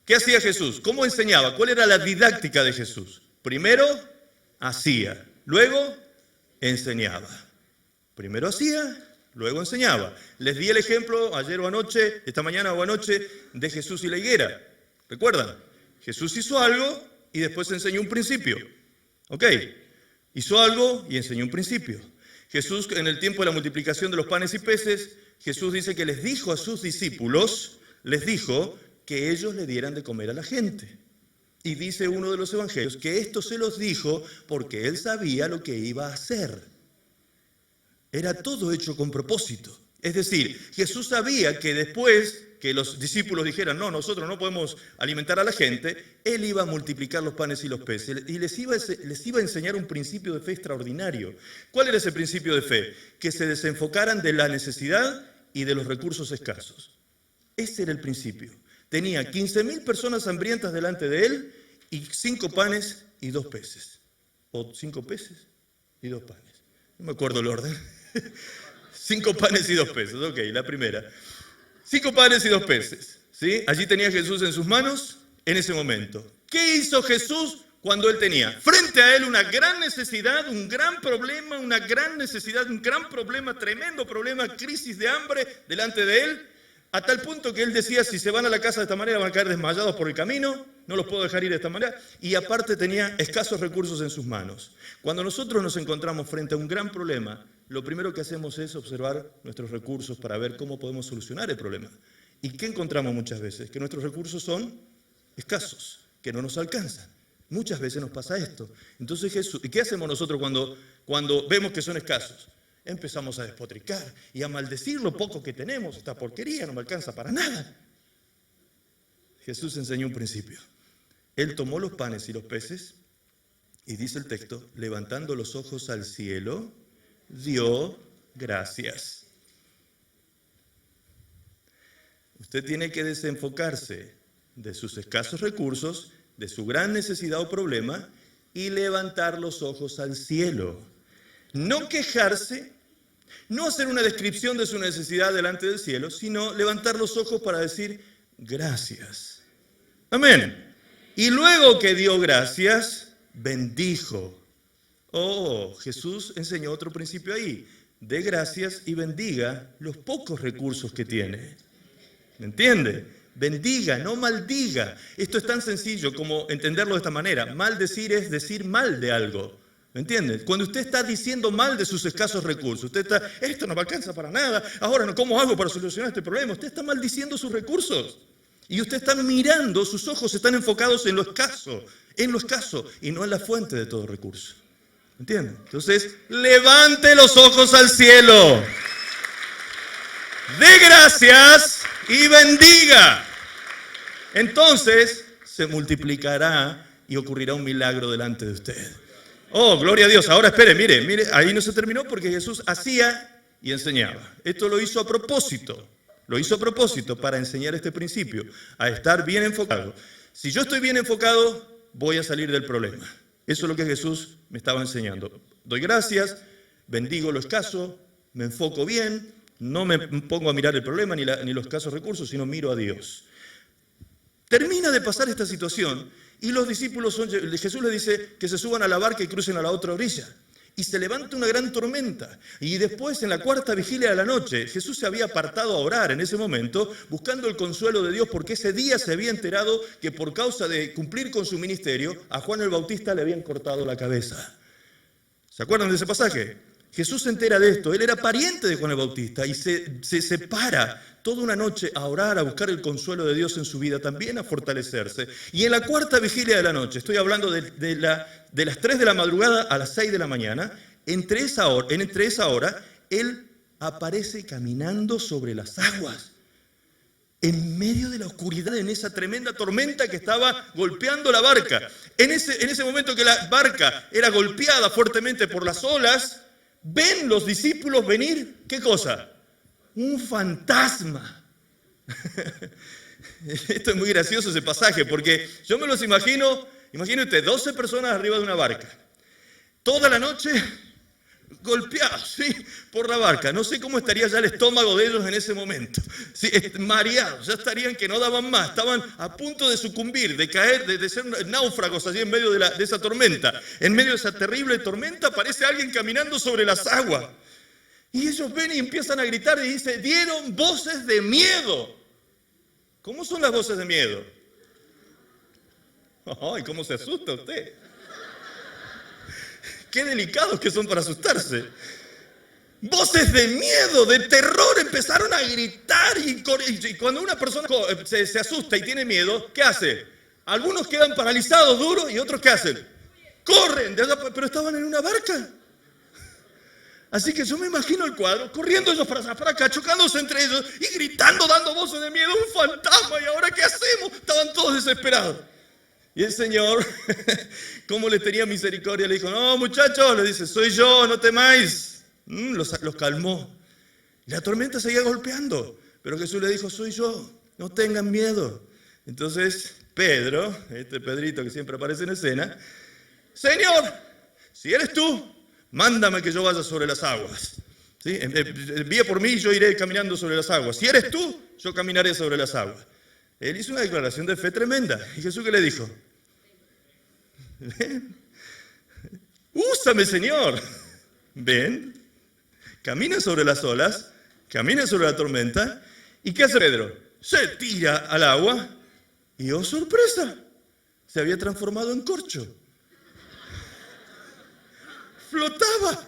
B: ¿Qué hacía Jesús? ¿Cómo enseñaba? ¿Cuál era la didáctica de Jesús? Primero, hacía. Luego, enseñaba. Primero hacía, luego enseñaba. Les di el ejemplo ayer o anoche, esta mañana o anoche, de Jesús y la higuera. ¿Recuerdan? Jesús hizo algo y después enseñó un principio. ¿Ok? Hizo algo y enseñó un principio. Jesús, en el tiempo de la multiplicación de los panes y peces, Jesús dice que les dijo a sus discípulos, les dijo que ellos le dieran de comer a la gente. Y dice uno de los evangelios que esto se los dijo porque él sabía lo que iba a hacer. Era todo hecho con propósito. Es decir, Jesús sabía que después que los discípulos dijeran, no, nosotros no podemos alimentar a la gente, él iba a multiplicar los panes y los peces y les iba a enseñar un principio de fe extraordinario. ¿Cuál era ese principio de fe? Que se desenfocaran de la necesidad y de los recursos escasos. Ese era el principio. Tenía 15.000 personas hambrientas delante de él y 5 panes y 2 peces. O 5 peces y 2 panes. No me acuerdo el orden. 5 panes y 2 peces. Ok, la primera. 5 panes y 2 peces. ¿Sí? Allí tenía Jesús en sus manos en ese momento. ¿Qué hizo Jesús cuando él tenía frente a él una gran necesidad, un gran problema, una gran necesidad, un gran problema, tremendo problema, crisis de hambre delante de él? A tal punto que él decía, si se van a la casa de esta manera van a caer desmayados por el camino, no los puedo dejar ir de esta manera. Y aparte tenía escasos recursos en sus manos. Cuando nosotros nos encontramos frente a un gran problema, lo primero que hacemos es observar nuestros recursos para ver cómo podemos solucionar el problema. ¿Y qué encontramos muchas veces? Que nuestros recursos son escasos, que no nos alcanzan. Muchas veces nos pasa esto. Entonces Jesús, ¿y qué hacemos nosotros cuando vemos que son escasos? Empezamos a despotricar y a maldecir lo poco que tenemos. Esta porquería no me alcanza para nada. Jesús enseñó un principio. Él tomó los panes y los peces y dice el texto, levantando los ojos al cielo, dio gracias. Usted tiene que desenfocarse de sus escasos recursos, de su gran necesidad o problema y levantar los ojos al cielo. No quejarse, no hacer una descripción de su necesidad delante del cielo, sino levantar los ojos para decir gracias. Amén. Y luego que dio gracias, bendijo. Oh, Jesús enseñó otro principio ahí. Dé gracias y bendiga los pocos recursos que tiene. ¿Me entiende? Bendiga, no maldiga. Esto es tan sencillo como entenderlo de esta manera. Maldecir es decir mal de algo. ¿Me entiende? Cuando usted está diciendo mal de sus escasos recursos, usted está, esto no me alcanza para nada, ahora ¿cómo hago para solucionar este problema? Usted está maldiciendo sus recursos. Y usted está mirando, sus ojos están enfocados en lo escaso, y no en la fuente de todo recurso. ¿Entienden? Entonces, levante los ojos al cielo. Dé gracias y bendiga. Entonces, se multiplicará y ocurrirá un milagro delante de usted. Oh, gloria a Dios. Ahora espere, mire, ahí no se terminó porque Jesús hacía y enseñaba. Esto lo hizo a propósito. Lo hizo a propósito para enseñar este principio, a estar bien enfocado. Si yo estoy bien enfocado, voy a salir del problema. Eso es lo que Jesús me estaba enseñando. Doy gracias, bendigo lo escaso, me enfoco bien, no me pongo a mirar el problema ni los escasos recursos, sino miro a Dios. Termina de pasar esta situación y los discípulos, Jesús les dice que se suban a la barca y crucen a la otra orilla. Y se levanta una gran tormenta. Y después, en la cuarta vigilia de la noche, Jesús se había apartado a orar en ese momento, buscando el consuelo de Dios, porque ese día se había enterado que por causa de cumplir con su ministerio, a Juan el Bautista le habían cortado la cabeza. ¿Se acuerdan de ese pasaje? Jesús se entera de esto. Él era pariente de Juan el Bautista y se separa toda una noche a orar, a buscar el consuelo de Dios en su vida, también a fortalecerse. Y en la cuarta vigilia de la noche, estoy hablando de las 3 de la madrugada a las 6 de la mañana, entre esa hora, él aparece caminando sobre las aguas. En medio de la oscuridad, en esa tremenda tormenta que estaba golpeando la barca. En ese momento que la barca era golpeada fuertemente por las olas, ven los discípulos venir, ¿qué cosa? Un fantasma. Esto es muy gracioso ese pasaje, porque yo me los imagino, imagínate, 12 personas arriba de una barca, toda la noche golpeados, ¿sí?, por la barca. No sé cómo estaría ya el estómago de ellos en ese momento, ¿sí?, mareados, ya estarían que no daban más, estaban a punto de sucumbir, de caer, de ser náufragos allí en medio de esa tormenta. En medio de esa terrible tormenta aparece alguien caminando sobre las aguas. Y ellos ven y empiezan a gritar y dice, dieron voces de miedo. ¿Cómo son las voces de miedo? Ay, ¿cómo se asusta usted? Qué delicados que son para asustarse. Voces de miedo, de terror, empezaron a gritar. Y cuando una persona se asusta y tiene miedo, ¿qué hace? Algunos quedan paralizados, duros, y otros ¿qué hacen? Corren, pero estaban en una barca. Así que yo me imagino el cuadro, corriendo ellos para acá, chocándose entre ellos y gritando, dando voces de miedo, un fantasma, ¿y ahora qué hacemos? Estaban todos desesperados. Y el Señor, como les tenía misericordia, le dijo, no, muchachos, le dice, soy yo, no temáis. Los calmó. Y la tormenta seguía golpeando, pero Jesús le dijo, soy yo, no tengan miedo. Entonces Pedro, este Pedrito que siempre aparece en escena, Señor, si eres tú, mándame que yo vaya sobre las aguas. ¿Sí? Envía por mí y yo iré caminando sobre las aguas. Si eres tú, yo caminaré sobre las aguas. Él hizo una declaración de fe tremenda. ¿Y Jesús qué le dijo? Ven, úsame, Señor. Ven, camina sobre las olas, camina sobre la tormenta. ¿Y qué hace Pedro? Se tira al agua y, oh sorpresa, se había transformado en corcho. Flotaba.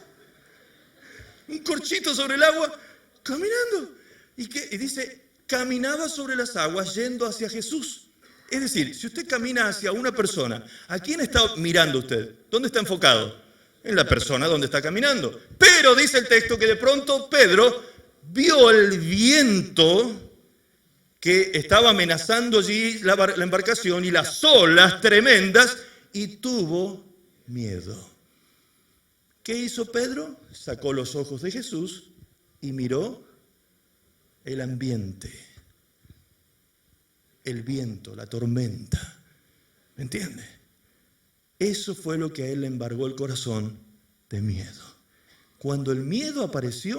B: Un corchito sobre el agua, caminando. Y dice, caminaba sobre las aguas yendo hacia Jesús. Es decir, si usted camina hacia una persona, ¿a quién está mirando usted? ¿Dónde está enfocado? En la persona donde está caminando. Pero dice el texto que de pronto Pedro vio el viento que estaba amenazando allí la embarcación y las olas tremendas y tuvo miedo. ¿Qué hizo Pedro? Sacó los ojos de Jesús y miró el ambiente, el viento, la tormenta. ¿Me entiende? Eso fue lo que a él le embargó el corazón de miedo. Cuando el miedo apareció,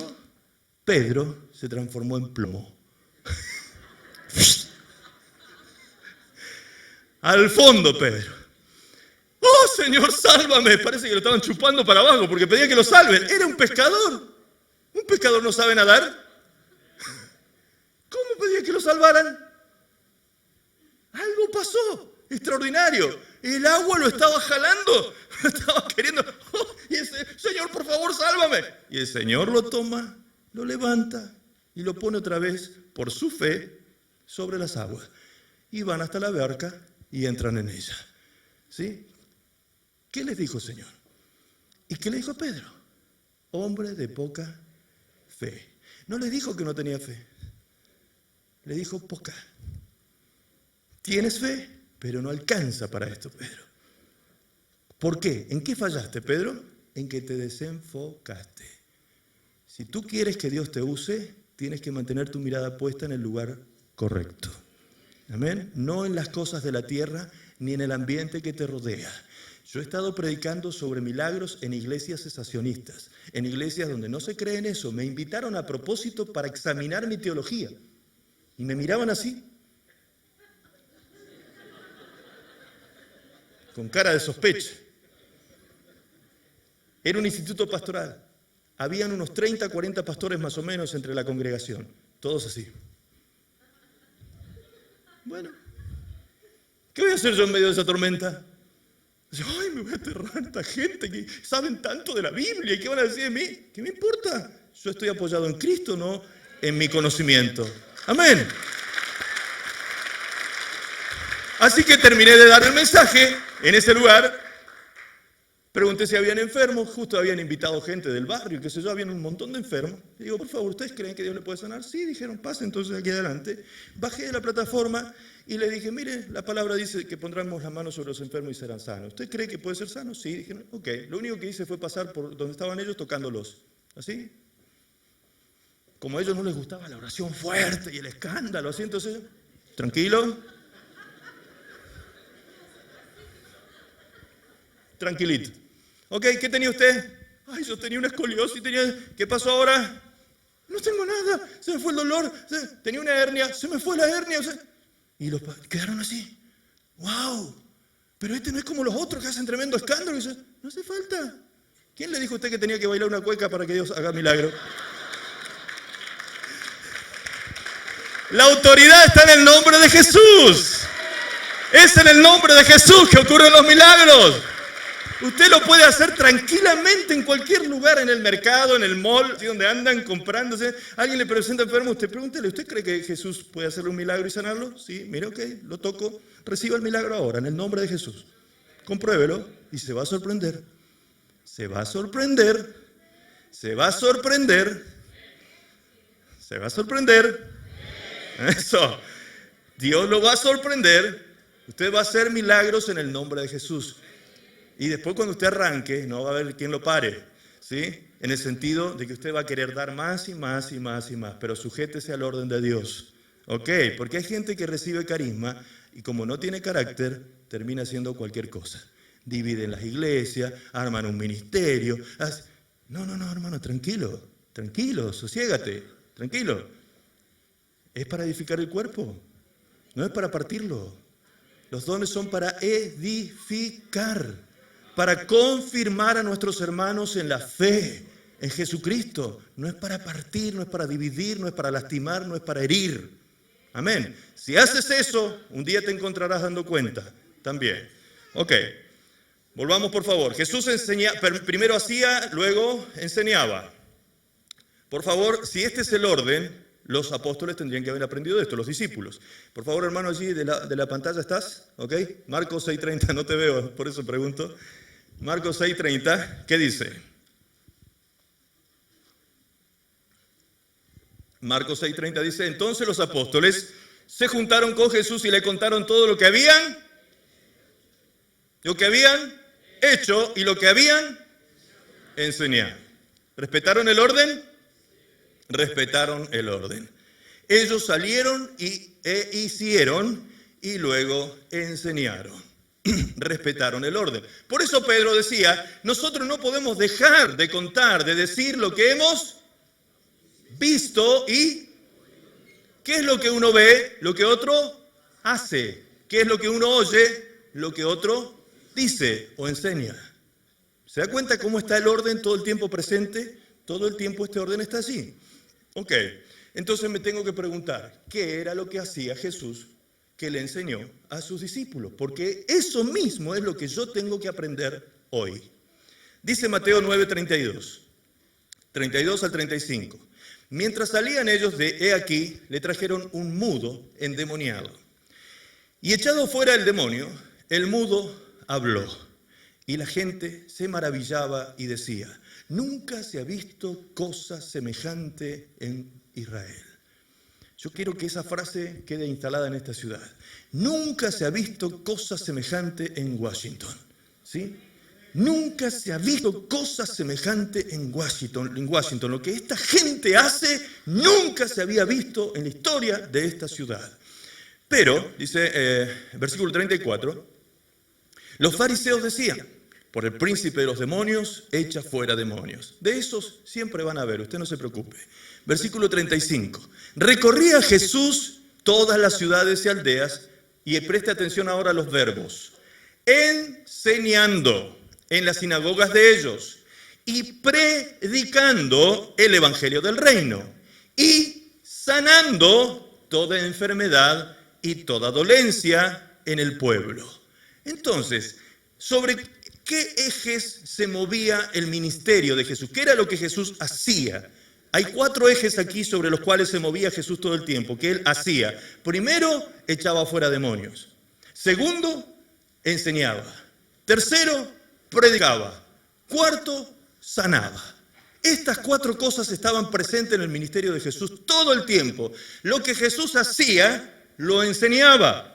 B: Pedro se transformó en plomo. Al fondo, Pedro. ¡Oh, Señor, sálvame! Parece que lo estaban chupando para abajo porque pedía que lo salven. Era un pescador. ¿Un pescador no sabe nadar? ¿Cómo pedía que lo salvaran? Algo pasó extraordinario. El agua lo estaba jalando. Lo estaba queriendo. ¡Oh! Y dice, Señor, por favor, sálvame. Y el Señor lo toma, lo levanta y lo pone otra vez, por su fe, sobre las aguas. Y van hasta la barca y entran en ella. ¿Sí? ¿Qué les dijo el Señor? ¿Y qué le dijo a Pedro? Hombre de poca fe. No le dijo que no tenía fe. Le dijo poca. Tienes fe, pero no alcanza para esto, Pedro. ¿Por qué? ¿En qué fallaste, Pedro? En que te desenfocaste. Si tú quieres que Dios te use, tienes que mantener tu mirada puesta en el lugar correcto. Amén. No en las cosas de la tierra, ni en el ambiente que te rodea. Yo he estado predicando sobre milagros en iglesias cesacionistas, en iglesias donde no se cree en eso. Me invitaron a propósito para examinar mi teología. Y me miraban así, con cara de sospecha. Era un instituto pastoral. Habían unos 30, 40 pastores más o menos entre la congregación. Todos así. Bueno, ¿qué voy a hacer yo en medio de esa tormenta? Yo, ay, me voy a aterrar esta gente que saben tanto de la Biblia y qué van a decir de mí. ¿Qué me importa? Yo estoy apoyado en Cristo, no en mi conocimiento. Amén. Así que terminé de dar el mensaje en ese lugar. Pregunté si habían enfermos, justo habían invitado gente del barrio, qué sé yo, habían un montón de enfermos. Y digo, por favor, ¿ustedes creen que Dios le puede sanar? Sí, dijeron, pase entonces aquí adelante. Bajé de la plataforma y le dije, mire, la palabra dice que pondremos las manos sobre los enfermos y serán sanos. ¿Usted cree que puede ser sano? Sí, dijeron, ok. Lo único que hice fue pasar por donde estaban ellos tocándolos. ¿Así? Como a ellos no les gustaba la oración fuerte y el escándalo, así, entonces, tranquilo. Tranquilito. Ok, ¿qué tenía usted? Ay, yo tenía una escoliosis, ¿qué pasó ahora? No tengo nada, se me fue el dolor, tenía una hernia, se me fue la hernia. Y los padres quedaron así. ¡Wow! Pero este no es como los otros que hacen tremendo escándalo. Y dice, no hace falta. ¿Quién le dijo a usted que tenía que bailar una cueca para que Dios haga milagro? La autoridad está en el nombre de Jesús. Es en el nombre de Jesús que ocurren los milagros. Usted lo puede hacer tranquilamente en cualquier lugar, en el mercado, en el mall, donde andan comprándose. Alguien le presenta enfermo, usted pregúntele, ¿usted cree que Jesús puede hacerle un milagro y sanarlo? Sí, mire, ok, lo toco, reciba el milagro ahora, en el nombre de Jesús. Compruébelo y se va a sorprender. Se va a sorprender. Se va a sorprender. Se va a sorprender. Eso. Dios lo va a sorprender. Usted va a hacer milagros en el nombre de Jesús. Y después cuando usted arranque, no va a haber quien lo pare, ¿sí? En el sentido de que usted va a querer dar más y más y más y más, pero sujétese al orden de Dios, ¿ok? Porque hay gente que recibe carisma y como no tiene carácter, termina haciendo cualquier cosa. Dividen las iglesias, arman un ministerio. No, hermano, tranquilo, sosiégate, tranquilo. Es para edificar el cuerpo, no es para partirlo. Los dones son para edificar. Para confirmar a nuestros hermanos en la fe, en Jesucristo. No es para partir, no es para dividir, no es para lastimar, no es para herir. Amén. Si haces eso, un día te encontrarás dando cuenta también. Ok, volvamos por favor. Jesús primero hacía, luego enseñaba. Por favor, si este es el orden, los apóstoles tendrían que haber aprendido esto, los discípulos. Por favor, hermano, allí de la pantalla estás, ¿ok? Marcos 6:30, no te veo, por eso pregunto. Marcos 6:30, ¿qué dice? Marcos 6:30 dice, entonces los apóstoles se juntaron con Jesús y le contaron todo lo que habían hecho y lo que habían enseñado. ¿Respetaron el orden? Respetaron el orden. Ellos salieron e hicieron y luego enseñaron. Respetaron el orden. Por eso Pedro decía, nosotros no podemos dejar de contar, de decir lo que hemos visto y ¿qué es lo que uno ve? Lo que otro hace. ¿Qué es lo que uno oye? Lo que otro dice o enseña. ¿Se da cuenta cómo está el orden todo el tiempo presente? Todo el tiempo este orden está allí. Ok, entonces me tengo que preguntar, ¿qué era lo que hacía Jesús que le enseñó a sus discípulos? Porque eso mismo es lo que yo tengo que aprender hoy. Dice Mateo 9:32, 32 al 35. Mientras salían ellos de he aquí, le trajeron un mudo endemoniado. Y echado fuera el demonio, el mudo habló. Y la gente se maravillaba y decía, nunca se ha visto cosa semejante en Israel. Yo quiero que esa frase quede instalada en esta ciudad. Nunca se ha visto cosa semejante en Washington. ¿Sí? Nunca se ha visto cosa semejante en Washington. Lo que esta gente hace nunca se había visto en la historia de esta ciudad. Pero, dice versículo 34, los fariseos decían, por el príncipe de los demonios, echa fuera demonios. De esos siempre van a haber, usted no se preocupe. Versículo 35. Recorría Jesús todas las ciudades y aldeas, y preste atención ahora a los verbos, enseñando en las sinagogas de ellos, y predicando el evangelio del reino, y sanando toda enfermedad y toda dolencia en el pueblo. Entonces, sobre qué ejes se movía el ministerio de Jesús, qué era lo que Jesús hacía. Hay 4 ejes aquí sobre los cuales se movía Jesús todo el tiempo, que él hacía. Primero, echaba fuera demonios. Segundo, enseñaba. Tercero, predicaba. Cuarto, sanaba. Estas 4 cosas estaban presentes en el ministerio de Jesús todo el tiempo. Lo que Jesús hacía, lo enseñaba.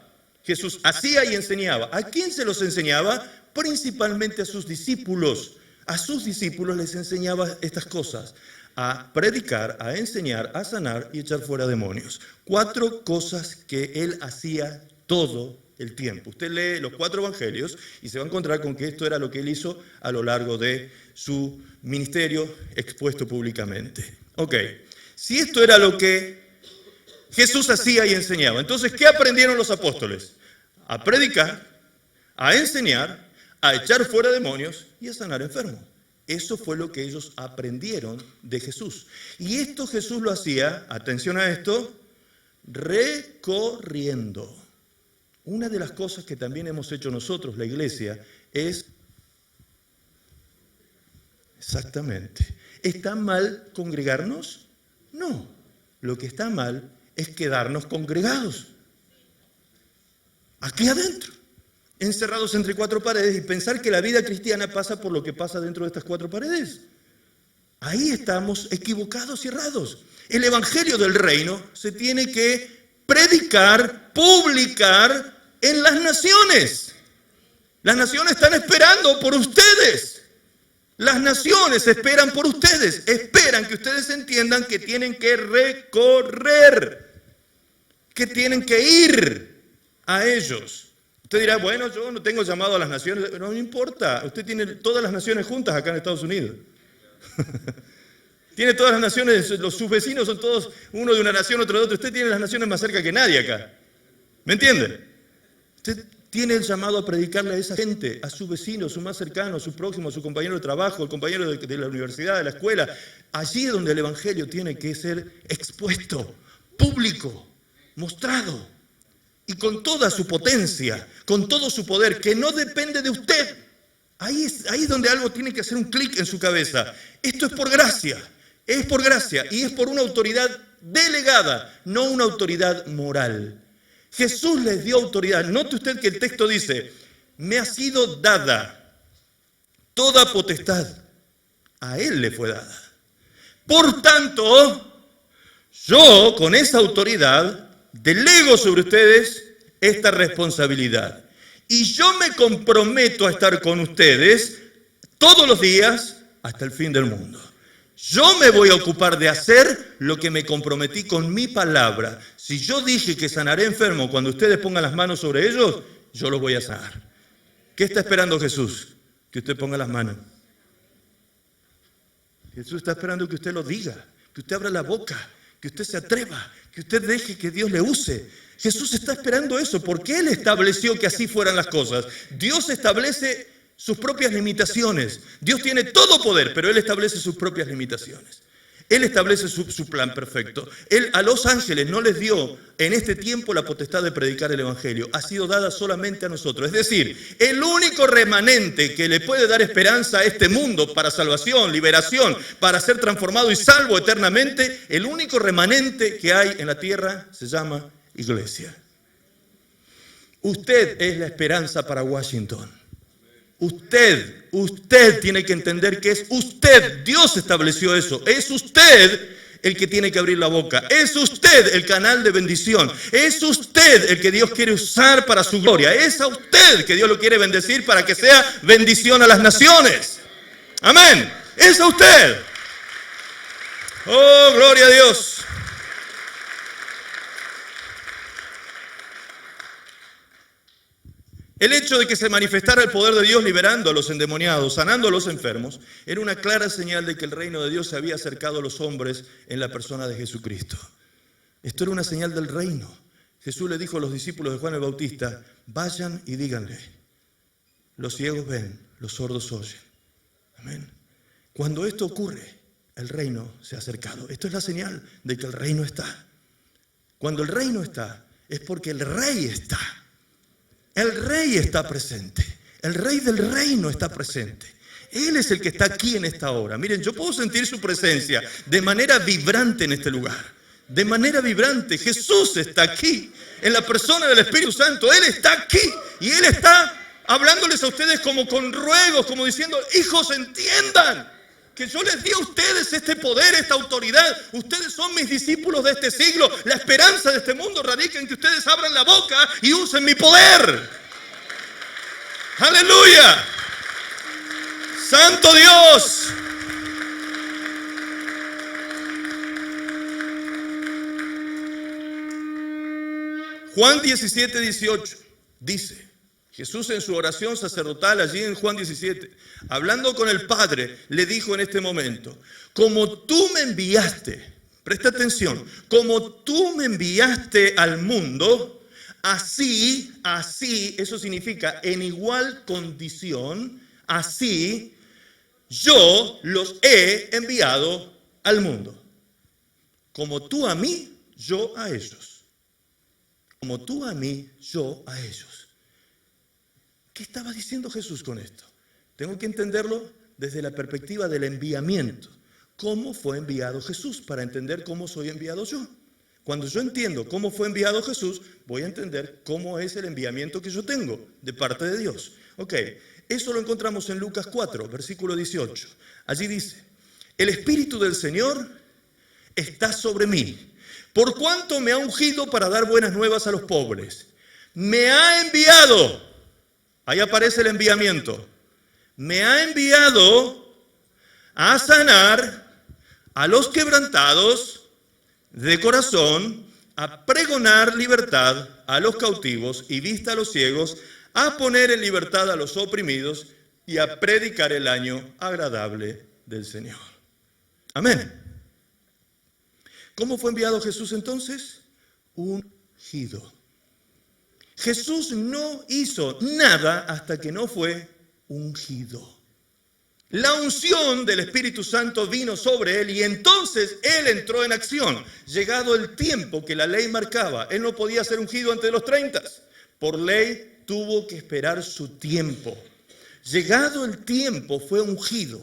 B: Jesús hacía y enseñaba. ¿A quién se los enseñaba? Principalmente a sus discípulos. A sus discípulos les enseñaba estas cosas. A predicar, a enseñar, a sanar y echar fuera demonios. 4 cosas que él hacía todo el tiempo. Usted lee los 4 evangelios y se va a encontrar con que esto era lo que él hizo a lo largo de su ministerio expuesto públicamente. Ok, si esto era lo que Jesús hacía y enseñaba, entonces, ¿qué aprendieron los apóstoles? A predicar, a enseñar, a echar fuera demonios y a sanar enfermos. Eso fue lo que ellos aprendieron de Jesús. Y esto Jesús lo hacía, atención a esto, recorriendo. Una de las cosas que también hemos hecho nosotros, la iglesia, es... Exactamente. ¿Está mal congregarnos? No. Lo que está mal es quedarnos congregados. Aquí adentro. Encerrados entre 4 paredes y pensar que la vida cristiana pasa por lo que pasa dentro de estas 4 paredes. Ahí estamos equivocados y errados. El evangelio del reino se tiene que predicar, publicar en las naciones. Las naciones están esperando por ustedes. Las naciones esperan por ustedes. Esperan que ustedes entiendan que tienen que recorrer, que tienen que ir a ellos. Usted dirá, bueno, yo no tengo llamado a las naciones. No importa, usted tiene todas las naciones juntas acá en Estados Unidos. Tiene todas las naciones, sus vecinos son todos uno de una nación, otro de otra. Usted tiene las naciones más cerca que nadie acá. ¿Me entiende? Usted tiene el llamado a predicarle a esa gente, a su vecino, a su más cercano, a su próximo, a su compañero de trabajo, al compañero de la universidad, de la escuela. Allí es donde el evangelio tiene que ser expuesto, público, mostrado. Y con toda su potencia, con todo su poder, que no depende de usted. Ahí es donde algo tiene que hacer un clic en su cabeza. Esto es por gracia y es por una autoridad delegada, no una autoridad moral. Jesús les dio autoridad. Note usted que el texto dice, me ha sido dada toda potestad. A él le fue dada. Por tanto, yo con esa autoridad delego sobre ustedes esta responsabilidad. Y yo me comprometo a estar con ustedes todos los días hasta el fin del mundo. Yo me voy a ocupar de hacer lo que me comprometí con mi palabra. Si yo dije que sanaré enfermos cuando ustedes pongan las manos sobre ellos, yo los voy a sanar. ¿Qué está esperando Jesús? Que usted ponga las manos. Jesús está esperando que usted lo diga, que usted abra la boca, que usted se atreva, que usted deje que Dios le use. Jesús está esperando eso porque Él estableció que así fueran las cosas. Dios establece sus propias limitaciones. Dios tiene todo poder, pero Él establece sus propias limitaciones. Él establece su plan perfecto. Él a los ángeles no les dio en este tiempo la potestad de predicar el evangelio. Ha sido dada solamente a nosotros. Es decir, el único remanente que le puede dar esperanza a este mundo para salvación, liberación, para ser transformado y salvo eternamente, el único remanente que hay en la tierra se llama iglesia. Usted es la esperanza para Washington. Usted tiene que entender que es usted, Dios estableció eso, es usted el que tiene que abrir la boca, es usted el canal de bendición, es usted el que Dios quiere usar para su gloria, es a usted que Dios lo quiere bendecir para que sea bendición a las naciones. Amén, es a usted. Oh, gloria a Dios. El hecho de que se manifestara el poder de Dios liberando a los endemoniados, sanando a los enfermos, era una clara señal de que el reino de Dios se había acercado a los hombres en la persona de Jesucristo. Esto era una señal del reino. Jesús le dijo a los discípulos de Juan el Bautista, vayan y díganle, los ciegos ven, los sordos oyen. Amén. Cuando esto ocurre, el reino se ha acercado. Esto es la señal de que el reino está. Cuando el reino está, es porque el rey está. El rey está presente. El Rey del Reino está presente. Él es el que está aquí en esta hora. Miren, yo puedo sentir su presencia de manera vibrante en este lugar. De manera vibrante. Jesús está aquí. En la persona del Espíritu Santo. Él está aquí. Y Él está hablándoles a ustedes como con ruegos, como diciendo, hijos, entiendan que yo les di a ustedes este poder, esta autoridad. Ustedes son mis discípulos de este siglo. La esperanza de este mundo radica en que ustedes abran la boca y usen mi poder. ¡Aleluya! ¡Santo Dios! Juan 17, 18 dice, Jesús en su oración sacerdotal allí en Juan 17, hablando con el Padre, le dijo en este momento, como tú me enviaste, presta atención, como tú me enviaste al mundo, así, eso significa en igual condición, así, yo los he enviado al mundo. Como tú a mí, yo a ellos. Como tú a mí, yo a ellos. ¿Qué estaba diciendo Jesús con esto? Tengo que entenderlo desde la perspectiva del enviamiento. ¿Cómo fue enviado Jesús? Para entender cómo soy enviado yo. Cuando yo entiendo cómo fue enviado Jesús, voy a entender cómo es el enviamiento que yo tengo de parte de Dios. Ok, eso lo encontramos en Lucas 4, versículo 18. Allí dice, el Espíritu del Señor está sobre mí, por cuanto me ha ungido para dar buenas nuevas a los pobres. Me ha enviado, ahí aparece el enviamiento, me ha enviado a sanar a los quebrantados de corazón, a pregonar libertad a los cautivos y vista a los ciegos, a poner en libertad a los oprimidos y a predicar el año agradable del Señor. Amén. ¿Cómo fue enviado Jesús entonces? Ungido. Jesús no hizo nada hasta que no fue ungido. La unción del Espíritu Santo vino sobre él y entonces él entró en acción. Llegado el tiempo que la ley marcaba, él no podía ser ungido antes de los 30. Por ley tuvo que esperar su tiempo. Llegado el tiempo fue ungido.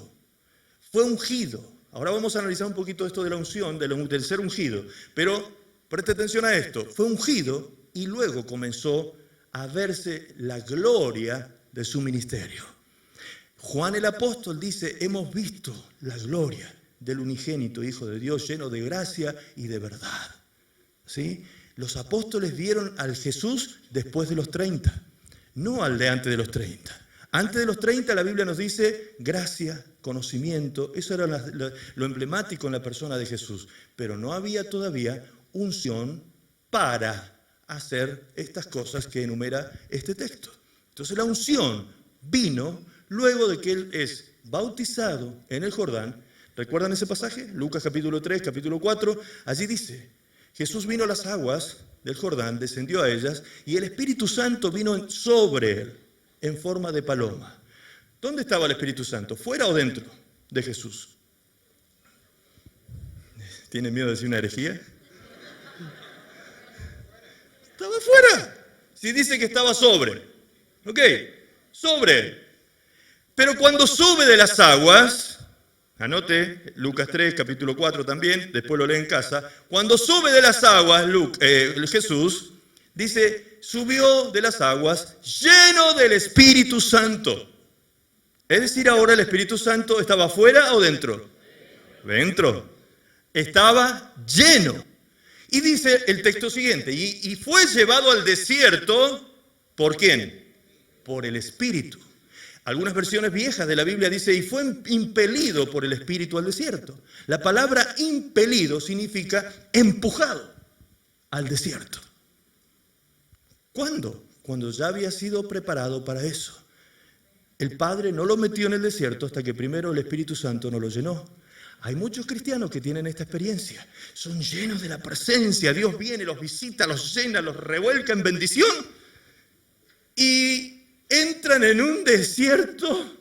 B: Fue ungido. Ahora vamos a analizar un poquito esto de la unción, del ser ungido. Pero preste atención a esto. Fue ungido y luego comenzó a verse la gloria de su ministerio. Juan el apóstol dice, hemos visto la gloria del unigénito Hijo de Dios lleno de gracia y de verdad. ¿Sí? Los apóstoles vieron al Jesús después de los 30, no al de antes de los 30. Antes de los 30 la Biblia nos dice gracia, conocimiento, eso era lo emblemático en la persona de Jesús. Pero no había todavía unción para hacer estas cosas que enumera este texto. Entonces la unción vino luego de que él es bautizado en el Jordán. ¿Recuerdan ese pasaje? Lucas capítulo 3, capítulo 4. Allí dice, Jesús vino a las aguas del Jordán, descendió a ellas, y el Espíritu Santo vino sobre él en forma de paloma. ¿Dónde estaba el Espíritu Santo? ¿Fuera o dentro de Jesús? ¿Tienen miedo de decir una herejía? Estaba fuera. Si dice que estaba sobre. Ok, sobre él. Pero cuando sube de las aguas, anote, Lucas 3, capítulo 4 también, después lo lee en casa, cuando sube de las aguas Jesús, dice, subió de las aguas lleno del Espíritu Santo. Es decir, ahora el Espíritu Santo estaba fuera o dentro. Dentro. Estaba lleno. Y dice el texto siguiente, y fue llevado al desierto, ¿por quién? Por el Espíritu. Algunas versiones viejas de la Biblia dice, y fue impelido por el Espíritu al desierto. La palabra impelido significa empujado al desierto. ¿Cuándo? Cuando ya había sido preparado para eso. El Padre no lo metió en el desierto hasta que primero el Espíritu Santo no lo llenó. Hay muchos cristianos que tienen esta experiencia. Son llenos de la presencia. Dios viene, los visita, los llena, los revuelca en bendición. Y entran en un desierto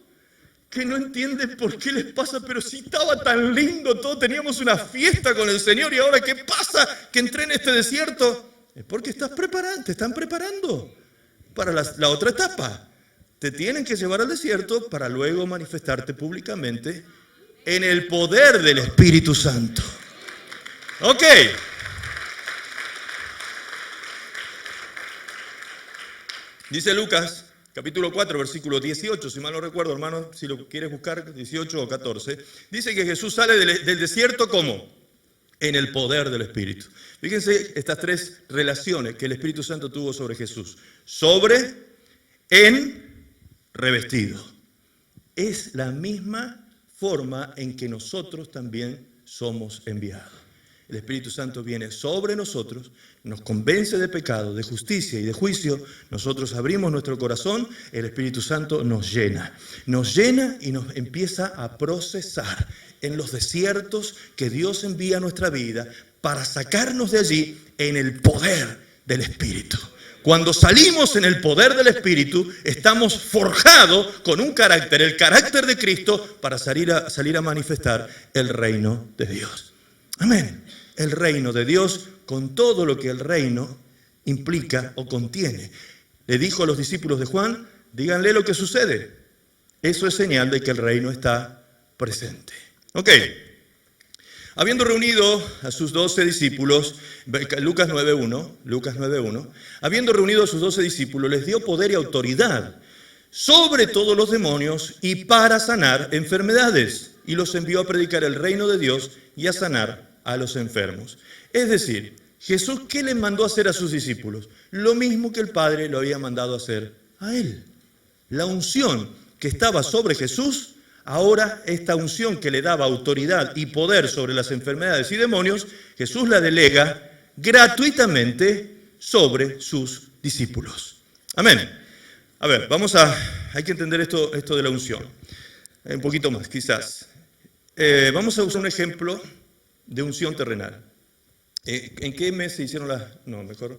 B: que no entienden por qué les pasa, pero si estaba tan lindo todo, teníamos una fiesta con el Señor y ahora ¿qué pasa? Que entré en este desierto. Es porque te están preparando para la otra etapa. te tienen que llevar al desierto para luego manifestarte públicamente en el poder del Espíritu Santo. Ok. Dice Lucas, capítulo 4, versículo 18, si mal no recuerdo, hermano, si lo quieres buscar, 18 o 14. Dice que Jesús sale del desierto, ¿cómo? En el poder del Espíritu. Fíjense estas tres relaciones que el Espíritu Santo tuvo sobre Jesús. Sobre, en, revestido. Es la misma forma en que nosotros también somos enviados. El Espíritu Santo viene sobre nosotros, nos convence de pecado, de justicia y de juicio. Nosotros abrimos nuestro corazón, el Espíritu Santo nos llena y nos empieza a procesar en los desiertos que Dios envía a nuestra vida para sacarnos de allí en el poder del Espíritu. Cuando salimos en el poder del Espíritu, estamos forjados con un carácter, el carácter de Cristo, para salir a manifestar el reino de Dios. Amén. El reino de Dios con todo lo que el reino implica o contiene. Le dijo a los discípulos de Juan, díganle lo que sucede. Eso es señal de que el reino está presente. Ok. Habiendo reunido a sus 12 discípulos, Lucas 9.1, habiendo reunido a sus 12 discípulos, les dio poder y autoridad sobre todos los demonios y para sanar enfermedades. Y los envió a predicar el reino de Dios y a sanar a los enfermos. Es decir, Jesús, ¿qué le mandó a hacer a sus discípulos? Lo mismo que el Padre lo había mandado a hacer a él. La unción que estaba sobre Jesús, ahora esta unción que le daba autoridad y poder sobre las enfermedades y demonios, Jesús la delega gratuitamente sobre sus discípulos. Amén. A ver, hay que entender esto de la unción. Un poquito más, quizás. Vamos a usar un ejemplo de unción terrenal. ¿En qué mes se hicieron las...? No, mejor...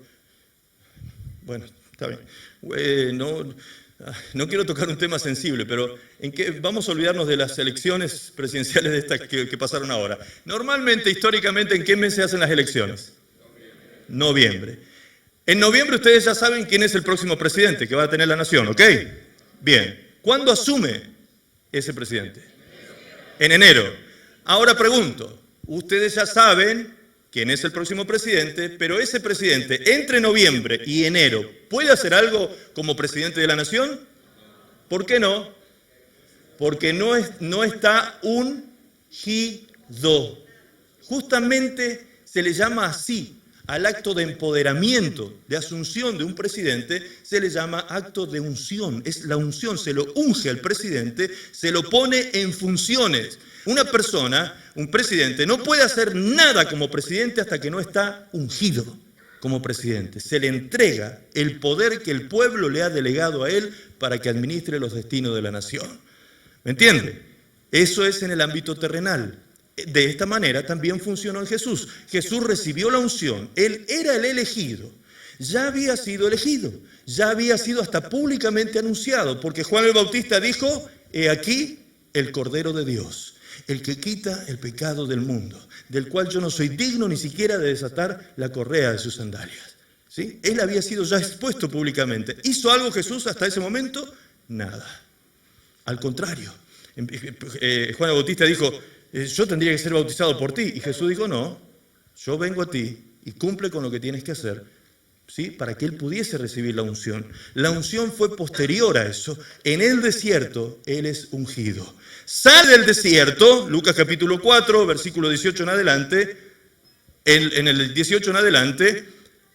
B: Bueno, está bien. No quiero tocar un tema sensible, pero vamos a olvidarnos de las elecciones presidenciales de estas que pasaron ahora. Normalmente, históricamente, ¿en qué mes se hacen las elecciones? Noviembre. En noviembre ustedes ya saben quién es el próximo presidente que va a tener la nación, ¿ok? Bien. ¿Cuándo asume ese presidente? En enero. Ahora pregunto, ustedes ya saben quién es el próximo presidente, pero ese presidente entre noviembre y enero, ¿puede hacer algo como presidente de la nación? ¿Por qué no? Porque no está ungido. Justamente se le llama así al acto de empoderamiento, de asunción de un presidente, se le llama acto de unción. Es la unción, se lo unge al presidente, se lo pone en funciones. Una persona, un presidente, no puede hacer nada como presidente hasta que no está ungido como presidente. Se le entrega el poder que el pueblo le ha delegado a él para que administre los destinos de la nación. ¿Me entiende? Eso es en el ámbito terrenal. De esta manera también funcionó en Jesús. Jesús recibió la unción. Él era el elegido. Ya había sido elegido. Ya había sido hasta públicamente anunciado. Porque Juan el Bautista dijo, he aquí el Cordero de Dios, el que quita el pecado del mundo, del cual yo no soy digno ni siquiera de desatar la correa de sus sandalias. ¿Sí? Él había sido ya expuesto públicamente. ¿Hizo algo Jesús hasta ese momento? Nada. Al contrario. Juan el Bautista dijo, yo tendría que ser bautizado por ti. Y Jesús dijo, no, yo vengo a ti y cumple con lo que tienes que hacer, ¿sí? Para que él pudiese recibir la unción. La unción fue posterior a eso. En el desierto, él es ungido. Sale del desierto, Lucas capítulo 4, versículo 18 en adelante, en el 18 en adelante,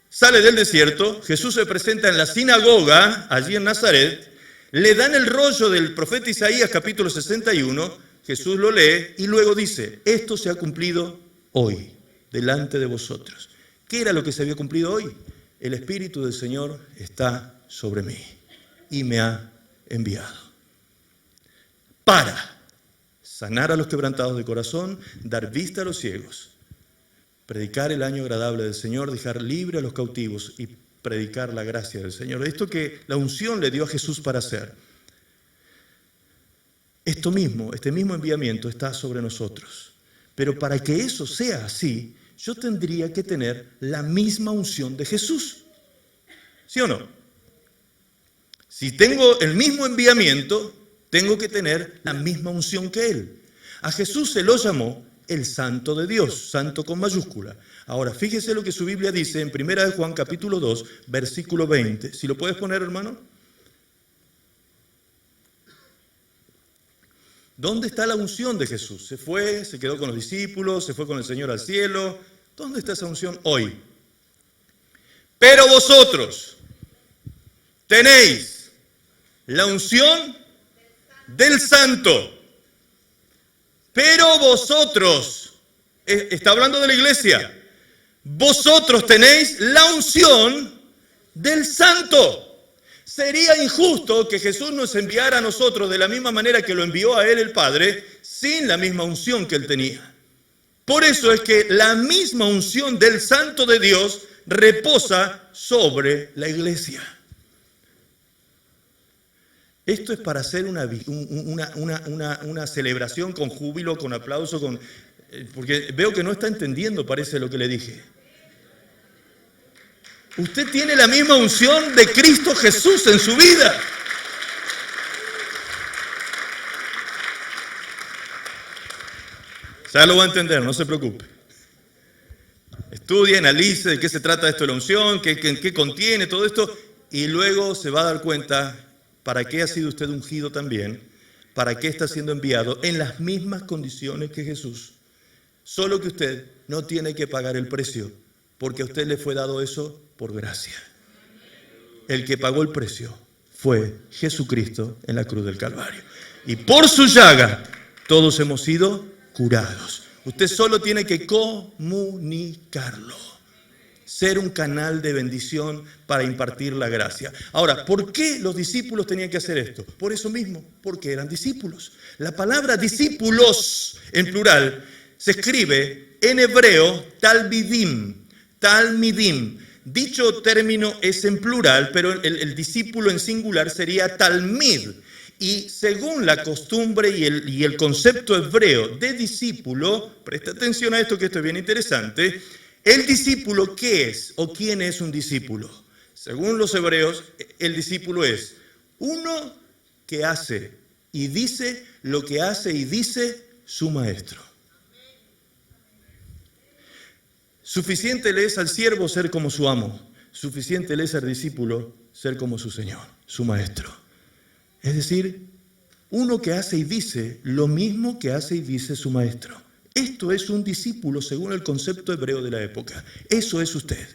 B: sale del desierto, Jesús se presenta en la sinagoga, allí en Nazaret, le dan el rollo del profeta Isaías capítulo 61, Jesús lo lee y luego dice, esto se ha cumplido hoy, delante de vosotros. ¿Qué era lo que se había cumplido hoy? El Espíritu del Señor está sobre mí y me ha enviado para sanar a los quebrantados de corazón, dar vista a los ciegos, predicar el año agradable del Señor, dejar libre a los cautivos y predicar la gracia del Señor. Esto que la unción le dio a Jesús para hacer. Este mismo enviamiento está sobre nosotros. Pero para que eso sea así, yo tendría que tener la misma unción de Jesús. ¿Sí o no? Si tengo el mismo enviamiento, tengo que tener la misma unción que Él. A Jesús se lo llamó el Santo de Dios, santo con mayúscula. Ahora, fíjese lo que su Biblia dice en 1 de Juan capítulo 2, versículo 20. Si lo puedes poner, hermano. ¿Dónde está la unción de Jesús? Se fue, se quedó con los discípulos, se fue con el Señor al cielo. ¿Dónde está esa unción hoy? Pero vosotros tenéis la unción del Santo. Pero vosotros, está hablando de la iglesia, vosotros tenéis la unción del Santo. Sería injusto que Jesús nos enviara a nosotros de la misma manera que lo envió a Él el Padre, sin la misma unción que Él tenía. Por eso es que la misma unción del Santo de Dios reposa sobre la iglesia. Esto es para hacer una celebración con júbilo, con aplauso, porque veo que no está entendiendo, parece, lo que le dije. Usted tiene la misma unción de Cristo Jesús en su vida. Ya lo va a entender, no se preocupe. Estudie, analice de qué se trata esto de la unción, qué contiene todo esto, y luego se va a dar cuenta para qué ha sido usted ungido también, para qué está siendo enviado en las mismas condiciones que Jesús. Solo que usted no tiene que pagar el precio, porque a usted le fue dado eso por gracia. El que pagó el precio fue Jesucristo en la cruz del Calvario. Y por su llaga todos hemos sido curados. Usted solo tiene que comunicarlo. Ser un canal de bendición para impartir la gracia. Ahora, ¿por qué los discípulos tenían que hacer esto? Por eso mismo, porque eran discípulos. La palabra discípulos, en plural, se escribe en hebreo talmidim. Dicho término es en plural, pero el discípulo en singular sería talmid. Y según la costumbre y el concepto hebreo de discípulo, presta atención a esto que esto es bien interesante. ¿El discípulo qué es o quién es un discípulo? Según los hebreos, el discípulo es uno que hace y dice lo que hace y dice su maestro. Suficiente le es al siervo ser como su amo, suficiente le es al discípulo ser como su Señor, su maestro. Es decir, uno que hace y dice lo mismo que hace y dice su maestro. Esto es un discípulo según el concepto hebreo de la época. Eso es usted.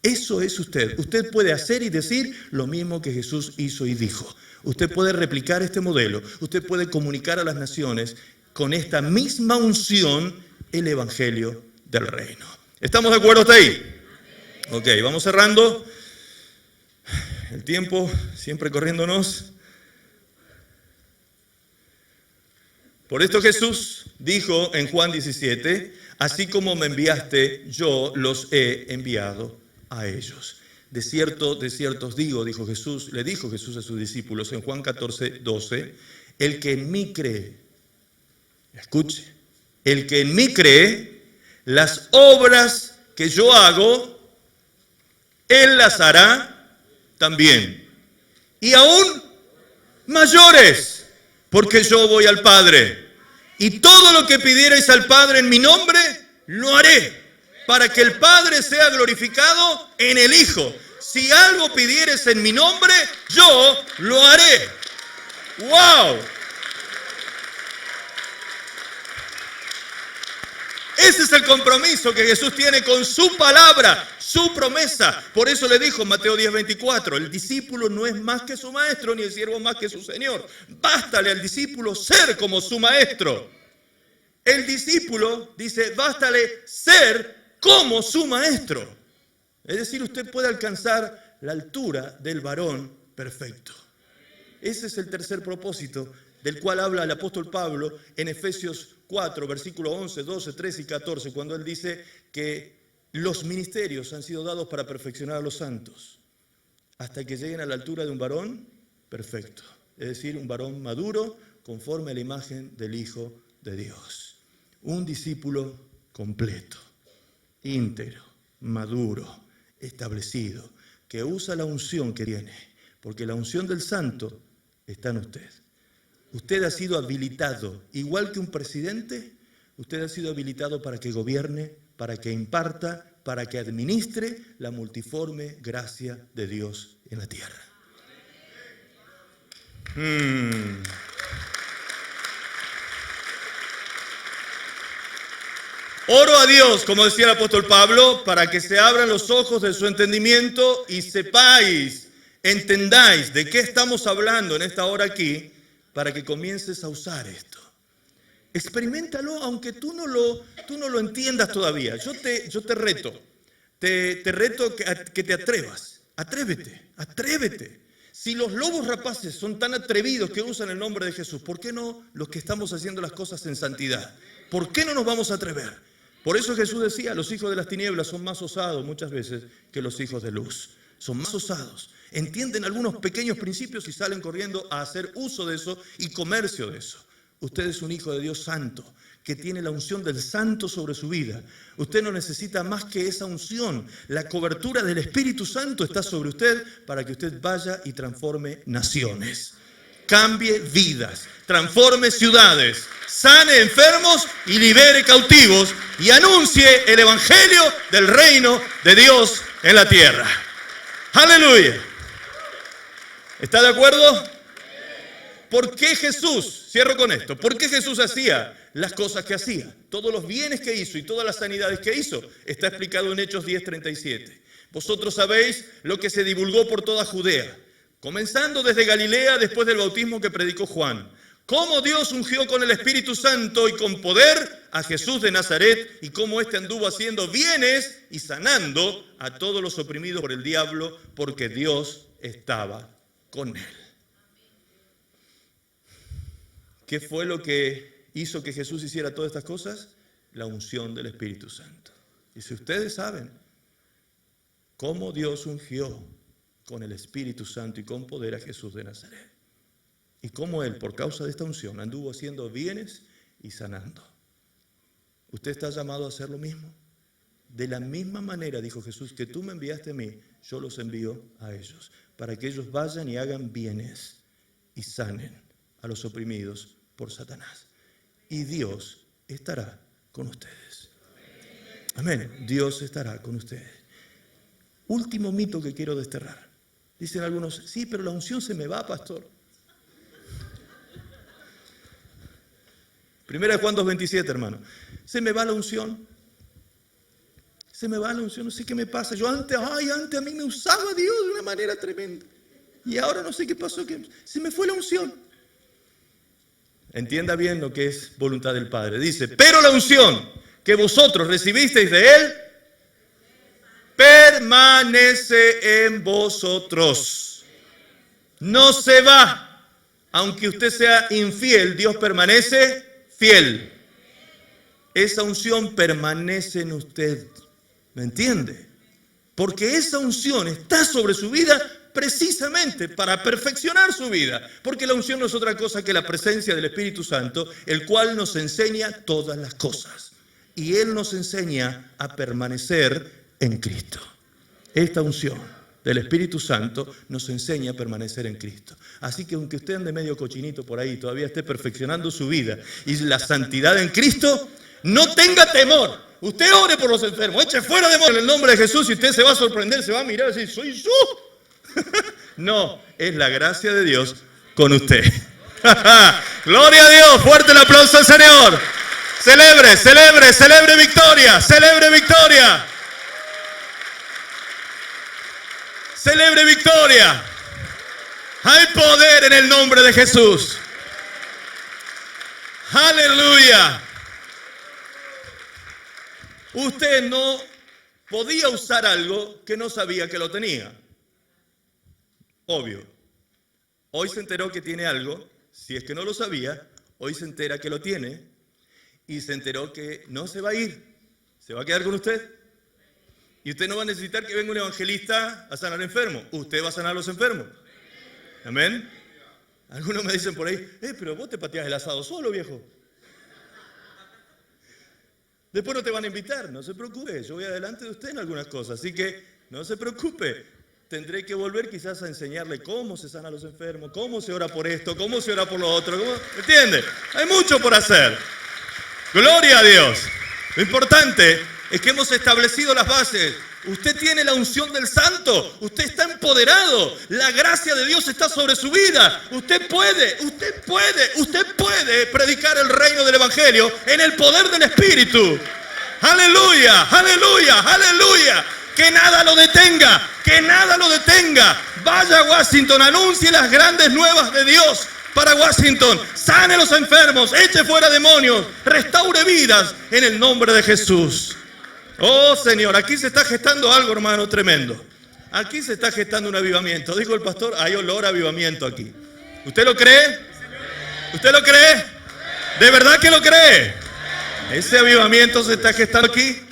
B: Eso es usted. Usted puede hacer y decir lo mismo que Jesús hizo y dijo. Usted puede replicar este modelo. Usted puede comunicar a las naciones con esta misma unción el evangelio del reino. ¿Estamos de acuerdo hasta ahí? Ok, vamos cerrando. El tiempo siempre corriéndonos. Por esto Jesús dijo en Juan 17, así como me enviaste, yo los he enviado a ellos. De cierto os digo, le dijo Jesús a sus discípulos en Juan 14, 12, el que en mí cree, escuche, el que en mí cree, las obras que yo hago, él las hará también. Y aún mayores, porque yo voy al Padre. Y todo lo que pidierais al Padre en mi nombre, lo haré, para que el Padre sea glorificado en el Hijo. Si algo pidieres en mi nombre, yo lo haré. ¡Wow! Ese es el compromiso que Jesús tiene con su palabra, su promesa. Por eso le dijo en Mateo 10:24, el discípulo no es más que su maestro, ni el siervo más que su señor. Bástale al discípulo ser como su maestro. El discípulo dice, bástale ser como su maestro. Es decir, usted puede alcanzar la altura del varón perfecto. Ese es el tercer propósito del cual habla el apóstol Pablo en Efesios 4, versículos 11, 12, 13 y 14, cuando él dice que los ministerios han sido dados para perfeccionar a los santos, hasta que lleguen a la altura de un varón perfecto, es decir, un varón maduro conforme a la imagen del Hijo de Dios. Un discípulo completo, íntegro, maduro, establecido, que usa la unción que tiene porque la unción del Santo está en usted. Usted ha sido habilitado, igual que un presidente, usted ha sido habilitado para que gobierne, para que imparta, para que administre la multiforme gracia de Dios en la tierra. Oro a Dios, como decía el apóstol Pablo, para que se abran los ojos de su entendimiento y sepáis, entendáis de qué estamos hablando en esta hora aquí, para que comiences a usar esto. Experiméntalo, aunque tú no lo entiendas todavía. Yo te reto. Te reto que te atrevas. Atrévete. Si los lobos rapaces son tan atrevidos que usan el nombre de Jesús, ¿por qué no los que estamos haciendo las cosas en santidad? ¿Por qué no nos vamos a atrever? Por eso Jesús decía, los hijos de las tinieblas son más osados muchas veces que los hijos de luz. Son más osados. Entienden algunos pequeños principios y salen corriendo a hacer uso de eso y comercio de eso. Usted es un hijo de Dios santo, que tiene la unción del santo sobre su vida. Usted no necesita más que esa unción. La cobertura del Espíritu Santo está sobre usted para que usted vaya y transforme naciones. Cambie vidas, transforme ciudades, sane enfermos y libere cautivos y anuncie el evangelio del reino de Dios en la tierra. ¡Aleluya! ¿Está de acuerdo? ¿Por qué Jesús, cierro con esto, por qué Jesús hacía las cosas que hacía? Todos los bienes que hizo y todas las sanidades que hizo, está explicado en Hechos 10:37. Vosotros sabéis lo que se divulgó por toda Judea, comenzando desde Galilea después del bautismo que predicó Juan. Cómo Dios ungió con el Espíritu Santo y con poder a Jesús de Nazaret y cómo éste anduvo haciendo bienes y sanando a todos los oprimidos por el diablo, porque Dios estaba con él. ¿Qué fue lo que hizo que Jesús hiciera todas estas cosas? La unción del Espíritu Santo. Y si ustedes saben cómo Dios ungió con el Espíritu Santo y con poder a Jesús de Nazaret, y cómo Él, por causa de esta unción, anduvo haciendo bienes y sanando. ¿Usted está llamado a hacer lo mismo? De la misma manera, dijo Jesús, que tú me enviaste a mí, yo los envío a ellos, para que ellos vayan y hagan bienes y sanen a los oprimidos por Satanás. Y Dios estará con ustedes. Amén. Dios estará con ustedes. Último mito que quiero desterrar. Dicen algunos, sí, pero la unción se me va, pastor. 1 Juan 2:27, hermano. Se me va la unción. Se me va la unción, no sé qué me pasa. Yo antes a mí me usaba Dios de una manera tremenda. Y ahora no sé qué pasó, que se me fue la unción. Entienda bien lo que es voluntad del Padre. Dice, pero la unción que vosotros recibisteis de Él permanece en vosotros. No se va. Aunque usted sea infiel, Dios permanece fiel. Esa unción permanece en usted. ¿Me entiende? Porque esa unción está sobre su vida precisamente para perfeccionar su vida. Porque la unción no es otra cosa que la presencia del Espíritu Santo, el cual nos enseña todas las cosas. Y Él nos enseña a permanecer en Cristo. Esta unción del Espíritu Santo nos enseña a permanecer en Cristo. Así que aunque usted ande medio cochinito por ahí, todavía esté perfeccionando su vida y la santidad en Cristo, no tenga temor. Usted ore por los enfermos, eche fuera demonios en el nombre de Jesús y usted se va a sorprender, se va a mirar y decir, ¿soy yo? No, es la gracia de Dios con usted. Gloria a Dios, fuerte el aplauso al Señor. Celebre, celebre, celebre victoria, celebre victoria. Celebre victoria. Hay poder en el nombre de Jesús. Aleluya. Usted no podía usar algo que no sabía que lo tenía. Obvio. Hoy se enteró que tiene algo. Si es que no lo sabía, hoy se entera que lo tiene. Y se enteró que no se va a ir. Se va a quedar con usted. Y usted no va a necesitar que venga un evangelista a sanar enfermos. Usted va a sanar a los enfermos. Amén. Algunos me dicen por ahí, pero vos te pateás el asado solo, viejo. Después no te van a invitar, no se preocupe. Yo voy adelante de usted en algunas cosas, así que no se preocupe. tendré que volver quizás a enseñarle cómo se sana a los enfermos, cómo se ora por esto, cómo se ora por lo otro. ¿Entiende? Hay mucho por hacer. Gloria a Dios. Lo importante es que hemos establecido las bases. Usted tiene la unción del Santo. Usted está empoderado. La gracia de Dios está sobre su vida. Usted puede predicar el reino del Evangelio en el poder del Espíritu. Aleluya, aleluya, aleluya. Que nada lo detenga, que nada lo detenga. Vaya a Washington, anuncie las grandes nuevas de Dios para Washington. Sane a los enfermos, eche fuera demonios, restaure vidas en el nombre de Jesús. Oh Señor, aquí se está gestando algo, hermano, tremendo. Aquí se está gestando un avivamiento. Dijo el pastor, hay olor a avivamiento aquí. ¿Usted lo cree? ¿Usted lo cree? ¿De verdad que lo cree? Ese avivamiento se está gestando aquí.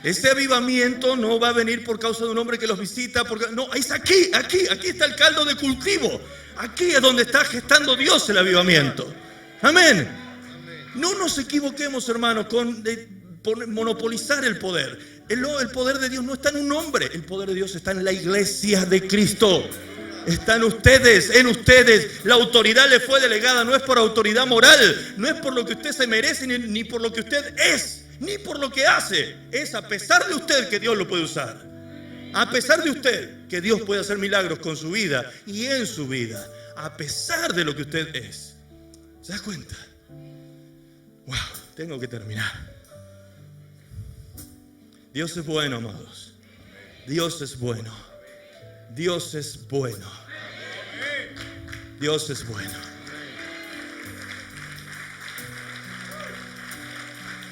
B: Ese avivamiento no va a venir por causa de un hombre que los visita. No, es aquí está el caldo de cultivo. Aquí es donde está gestando Dios el avivamiento. Amén. No nos equivoquemos, hermanos, con monopolizar el poder. El poder de Dios no está en un hombre. El poder de Dios está en la iglesia de Cristo. Está en ustedes. La autoridad le fue delegada, no es por autoridad moral, no es por lo que usted se merece, ni por lo que usted es, ni por lo que hace. Es a pesar de usted que Dios lo puede usar. A pesar de usted que Dios puede hacer milagros con su vida y en su vida. A pesar de lo que usted es. ¿Se da cuenta? Wow, tengo que terminar. Dios es bueno, amados. Dios es bueno. Dios es bueno. Dios es bueno.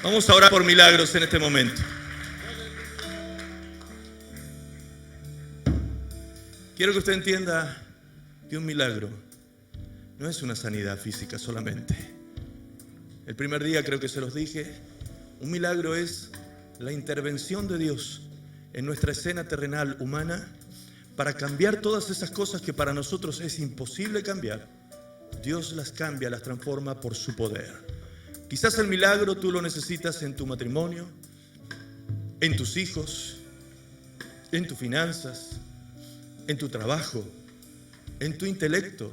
B: Vamos a orar por milagros en este momento. Quiero que usted entienda que un milagro no es una sanidad física solamente. El primer día creo que se los dije. Un milagro es la intervención de Dios en nuestra escena terrenal humana para cambiar todas esas cosas que para nosotros es imposible cambiar. Dios las cambia, las transforma por su poder. Quizás el milagro tú lo necesitas en tu matrimonio, en tus hijos, en tus finanzas, en tu trabajo, en tu intelecto.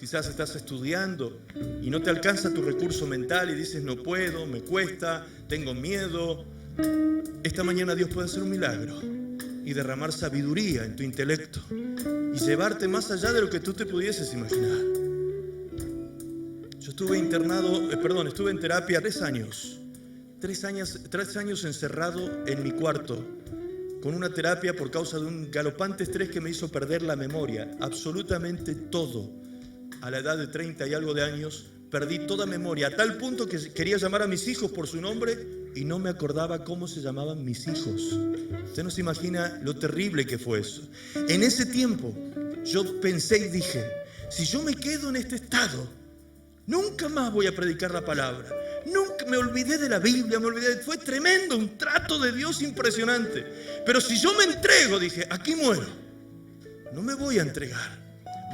B: Quizás estás estudiando y no te alcanza tu recurso mental y dices no puedo, me cuesta, tengo miedo. Esta mañana Dios puede hacer un milagro y derramar sabiduría en tu intelecto y llevarte más allá de lo que tú te pudieses imaginar. Yo estuve en terapia 3 años. 3 años encerrado en mi cuarto con una terapia por causa de un galopante estrés que me hizo perder la memoria, absolutamente todo. A la edad de 30 y algo de años perdí toda memoria, a tal punto que quería llamar a mis hijos por su nombre y no me acordaba cómo se llamaban mis hijos. Usted no se imagina lo terrible que fue eso. En ese tiempo yo pensé y dije, si yo me quedo en este estado, nunca más voy a predicar la palabra. Nunca me olvidé de la Biblia, fue tremendo, un trato de Dios impresionante. Pero si yo me entrego, dije, aquí muero. No me voy a entregar.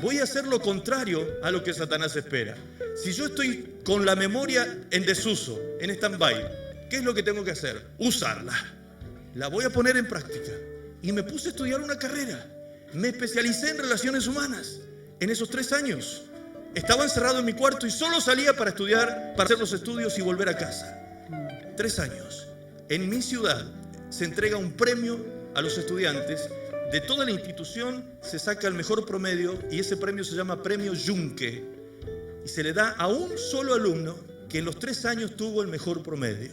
B: Voy a hacer lo contrario a lo que Satanás espera. Si yo estoy con la memoria en desuso, en stand-by, ¿qué es lo que tengo que hacer? Usarla. La voy a poner en práctica. Y me puse a estudiar una carrera. Me especialicé en relaciones humanas. En esos 3 años. Estaba encerrado en mi cuarto y solo salía para estudiar, para hacer los estudios y volver a casa. 3 años. En mi ciudad se entrega un premio a los estudiantes. De toda la institución se saca el mejor promedio y ese premio se llama Premio Junque. Y se le da a un solo alumno que en los 3 años tuvo el mejor promedio.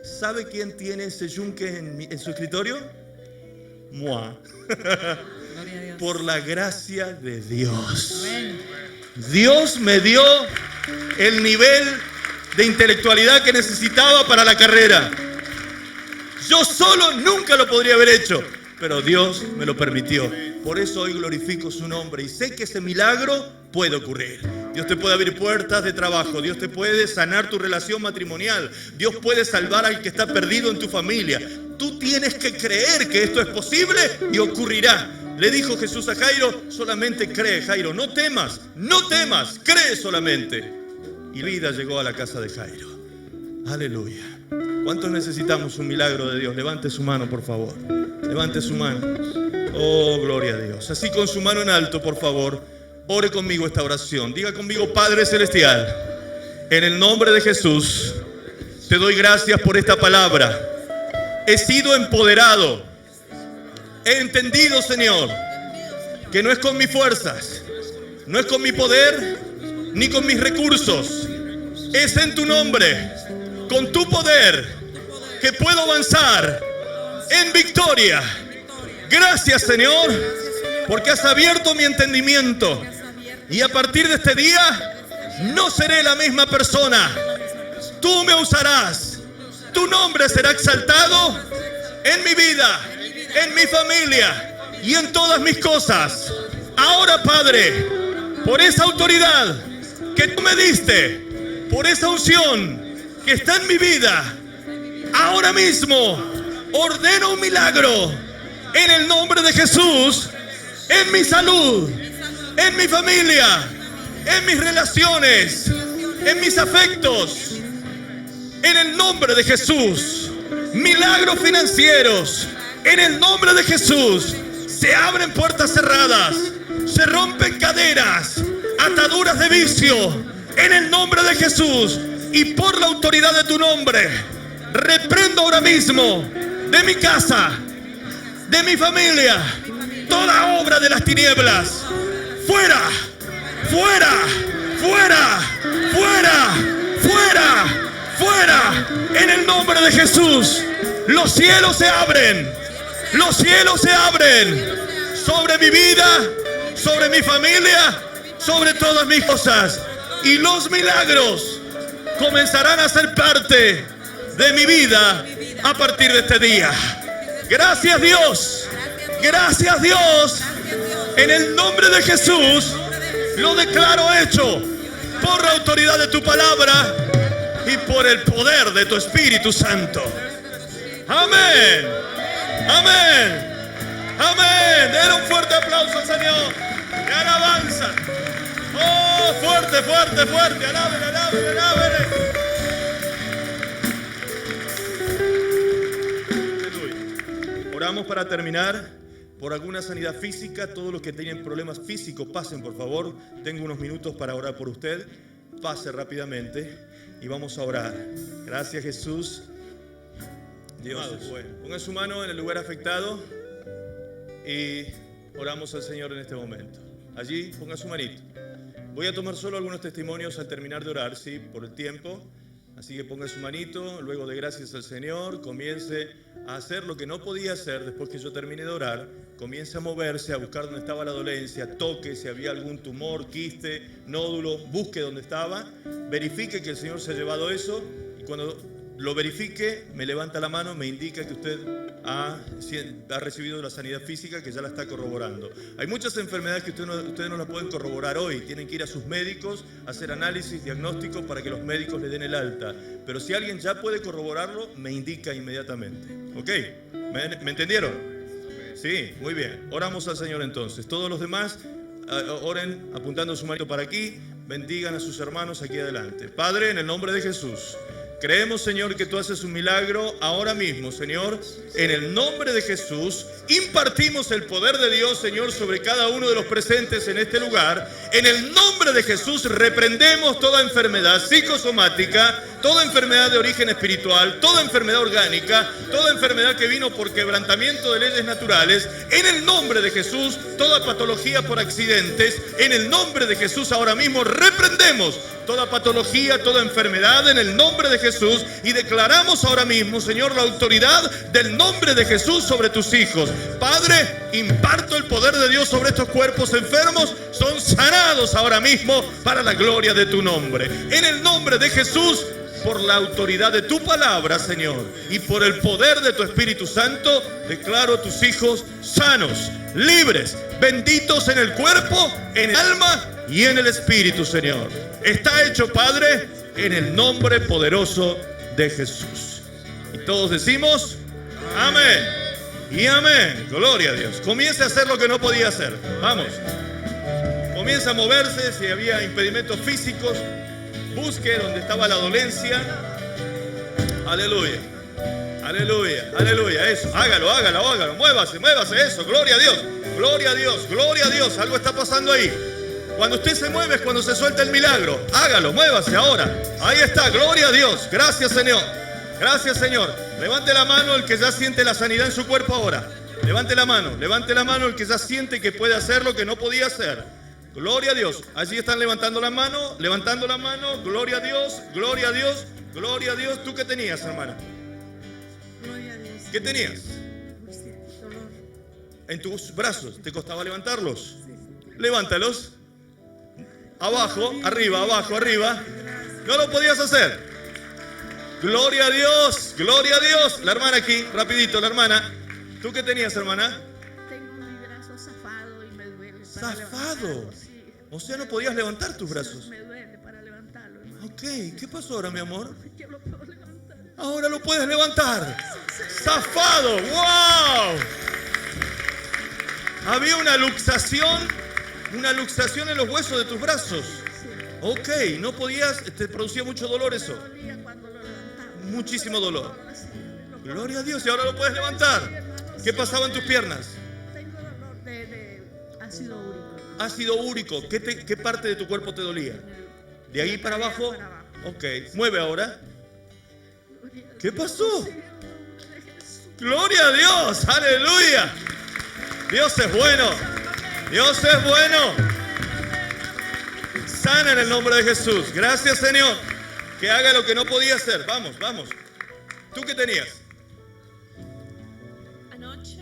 B: ¿Sabe quién tiene ese Junque en su escritorio? Moi. Por la gracia de Dios. Amén. Dios me dio el nivel de intelectualidad que necesitaba para la carrera. Yo solo nunca lo podría haber hecho, pero Dios me lo permitió. Por eso hoy glorifico su nombre y sé que ese milagro puede ocurrir. Dios te puede abrir puertas de trabajo. Dios te puede sanar tu relación matrimonial. Dios puede salvar al que está perdido en tu familia. Tú tienes que creer que esto es posible y ocurrirá. Le dijo Jesús a Jairo, solamente cree, Jairo, no temas, cree solamente. Y vida llegó a la casa de Jairo. Aleluya. ¿Cuántos necesitamos un milagro de Dios? Levante su mano, por favor. Levante su mano. Oh, gloria a Dios. Así con su mano en alto, por favor, ore conmigo esta oración. Diga conmigo: Padre Celestial, en el nombre de Jesús, te doy gracias por esta palabra. He sido empoderado. He entendido, Señor, que no es con mis fuerzas, no es con mi poder, ni con mis recursos. Es en tu nombre, con tu poder, que puedo avanzar en victoria. Gracias, Señor, porque has abierto mi entendimiento. Y a partir de este día, no seré la misma persona. Tú me usarás. Tu nombre será exaltado en mi vida, en mi familia y en todas mis cosas. Ahora, Padre, por esa autoridad que tú me diste, por esa unción que está en mi vida, ahora mismo ordeno un milagro en el nombre de Jesús, en mi salud, en mi familia, en mis relaciones, en mis afectos, en el nombre de Jesús. Milagros financieros, en el nombre de Jesús. Se abren puertas cerradas, se rompen cadenas, ataduras de vicio, en el nombre de Jesús. Y por la autoridad de tu nombre, reprendo ahora mismo de mi casa, de mi familia, toda obra de las tinieblas. Fuera, fuera, fuera, fuera, fuera, fuera, en el nombre de Jesús. Los cielos se abren, los cielos se abren sobre mi vida, sobre mi familia, sobre todas mis cosas. Y los milagros comenzarán a ser parte de mi vida a partir de este día. Gracias, Dios. Gracias, Dios. En el nombre de Jesús lo declaro hecho por la autoridad de tu palabra y por el poder de tu Espíritu Santo. Amén. Amén. Amén. Den un fuerte aplauso, Señor. De alabanza. Oh, fuerte, fuerte, fuerte. Alaben, alaben, alaben. Aleluya. Oramos para terminar por alguna sanidad física. Todos los que tienen problemas físicos, pasen, por favor. Tengo unos minutos para orar por usted. Pase rápidamente y vamos a orar. Gracias, Jesús. Dios es bueno. Ponga su mano en el lugar afectado y oramos al Señor en este momento. Allí, ponga su manito. Voy a tomar solo algunos testimonios al terminar de orar, sí, por el tiempo. Así que ponga su manito, luego de gracias al Señor, comience a hacer lo que no podía hacer después que yo termine de orar. Comience a moverse, a buscar dónde estaba la dolencia, toque si había algún tumor, quiste, nódulo, busque dónde estaba, verifique que el Señor se ha llevado eso y cuando lo verifique, me levanta la mano, me indica que usted ha recibido la sanidad física, que ya la está corroborando. Hay muchas enfermedades que ustedes no las pueden corroborar hoy. Tienen que ir a sus médicos, hacer análisis, diagnósticos para que los médicos le den el alta. Pero si alguien ya puede corroborarlo, me indica inmediatamente. ¿Ok? ¿Me entendieron? Sí, muy bien. Oramos al Señor entonces. Todos los demás, oren apuntando su manito para aquí. Bendigan a sus hermanos aquí adelante. Padre, en el nombre de Jesús, creemos, Señor, que tú haces un milagro ahora mismo, Señor. En el nombre de Jesús, impartimos el poder de Dios, Señor, sobre cada uno de los presentes en este lugar. En el nombre de Jesús, reprendemos toda enfermedad psicosomática, toda enfermedad de origen espiritual, toda enfermedad orgánica, toda enfermedad que vino por quebrantamiento de leyes naturales. En el nombre de Jesús, toda patología por accidentes. En el nombre de Jesús, ahora mismo reprendemos toda patología, toda enfermedad en el nombre de Jesús y declaramos ahora mismo, Señor, la autoridad del nombre de Jesús sobre tus hijos. Padre, imparto el poder de Dios sobre estos cuerpos enfermos, son sanados ahora mismo para la gloria de tu nombre. En el nombre de Jesús, por la autoridad de tu palabra, Señor, y por el poder de tu Espíritu Santo, declaro a tus hijos sanos, libres, benditos en el cuerpo, en el alma y en el espíritu, Señor. Está hecho, Padre, en el nombre poderoso de Jesús. Y todos decimos, amén y amén. Gloria a Dios. Comience a hacer lo que no podía hacer. Vamos. Comienza a moverse si había impedimentos físicos. Busque donde estaba la dolencia. Aleluya. Aleluya, aleluya, eso. Hágalo, hágalo, hágalo. Muévase, muévase, eso. Gloria a Dios, gloria a Dios, gloria a Dios. Algo está pasando ahí. Cuando usted se mueve es cuando se suelta el milagro. Hágalo, muévase ahora. Ahí está, gloria a Dios. Gracias, Señor. Gracias, Señor. Levante la mano el que ya siente la sanidad en su cuerpo ahora. Levante la mano el que ya siente que puede hacer lo que no podía hacer. Gloria a Dios. Allí están levantando la mano. Gloria a Dios, gloria a Dios, gloria a Dios. ¿Tú qué tenías, hermana?
C: Gloria a Dios.
B: ¿Qué tenías?
C: Dolor.
B: En tus brazos. ¿Te costaba levantarlos? Levántalos. Abajo, arriba, abajo, arriba. No lo podías hacer. Gloria a Dios, gloria a Dios. La hermana aquí, rapidito, la hermana. ¿Tú qué tenías, hermana?
C: Tengo mi brazo zafado y me duele.
B: ¿Zafado?
C: Sí.
B: O sea, no podías levantar tus brazos.
C: Me duele para levantarlo, hermano.
B: Ok, ¿qué pasó ahora, mi amor?
C: Yo lo puedo levantar.
B: Ahora lo puedes levantar. ¡Zafado! ¡Wow! Había una luxación en los huesos de tus brazos. Ok, no podías, te producía mucho dolor eso.
C: Me dolía cuando lo levantaba.
B: Muchísimo dolor.
C: Así,
B: Gloria a Dios, y ahora lo puedes levantar. ¿Qué pasaba en tus piernas?
C: Tengo dolor de ácido úrico.
B: Ácido úrico. ¿Qué parte de tu cuerpo te dolía? ¿De ahí para abajo?
C: Para abajo.
B: Ok, mueve ahora.
C: Gloria a
B: ¿Qué
C: Dios.
B: pasó?
C: Sí, en el nombre de Jesús.
B: Gloria a Dios, aleluya. Dios es bueno. Dios es bueno. Sana en el nombre de Jesús. Gracias, Señor. Que haga lo que no podía hacer. Vamos, vamos. ¿Tú qué tenías?
D: Anoche,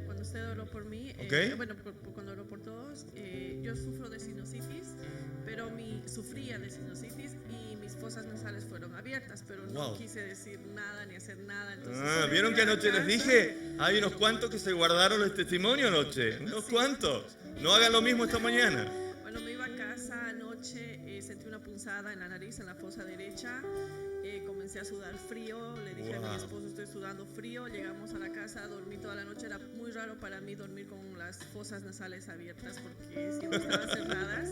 D: cuando usted oró por mí,
B: Ok.
D: cuando oró por todos, yo sufro de sinusitis, pero sufría de sinusitis y mis fosas nasales fueron abiertas, pero no
B: Wow.
D: quise decir nada ni hacer nada. Entonces,
B: ¿Vieron que
D: llegué a la
B: anoche les
D: casa.
B: dije? Hay unos cuantos que se guardaron el testimonio anoche. Unos cuantos. No hagan lo mismo esta mañana.
D: Bueno, me iba a casa anoche, sentí una punzada en la nariz, en la fosa derecha. Comencé a sudar frío, le dije a mi esposo, estoy sudando frío. Llegamos a la casa, dormí toda la noche. Era muy raro para mí dormir con las fosas nasales abiertas porque siempre estaban cerradas.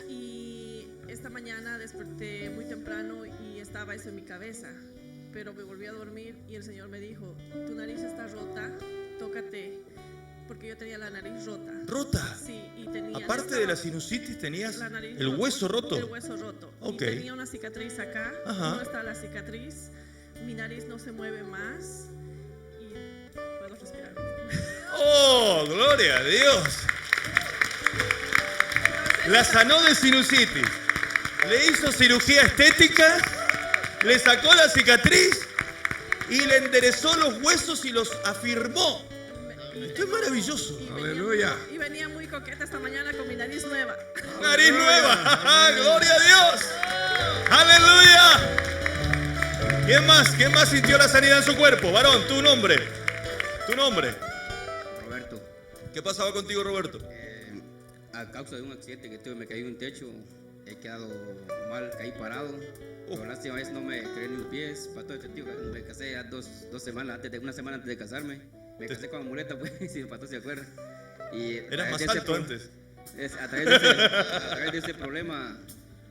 D: Y esta mañana desperté muy temprano y estaba eso en mi cabeza. Pero me volví a dormir y el Señor me dijo, tu nariz está rota, tócate. Porque yo tenía la nariz rota.
B: ¿Rota?
D: Sí, y tenía...
B: Aparte de la sinusitis, tenías
D: la nariz
B: el hueso roto.
D: El hueso roto.
B: Ok.
D: Y tenía una cicatriz acá.
B: Ajá.
D: No está la cicatriz. Mi nariz no se mueve más. Y puedo respirar.
B: ¡Oh, gloria a Dios! La sanó de sinusitis. Le hizo cirugía estética. Le sacó la cicatriz. Y le enderezó los huesos y los afirmó. Esto es maravilloso.
A: Aleluya.
D: Y venía muy coqueta esta mañana con mi nariz nueva.
B: ¡Nariz nueva! ¡Gloria a Dios! ¡Aleluya! ¿Quién más? ¿Quién más sintió la sanidad en su cuerpo? Varón, tu nombre. Tu nombre.
E: Roberto,
B: ¿Qué pasaba contigo, Roberto?
E: a causa de un accidente que tuve, me caí en un techo, he quedado mal, caí parado. Pero la última vez no me quedé ni los pies, para todo este tío, me casé ya una semana antes de casarme. Me casé con muleta, pues, si el pato se acuerda. Y
B: Eras más alto antes.
E: A través de ese problema,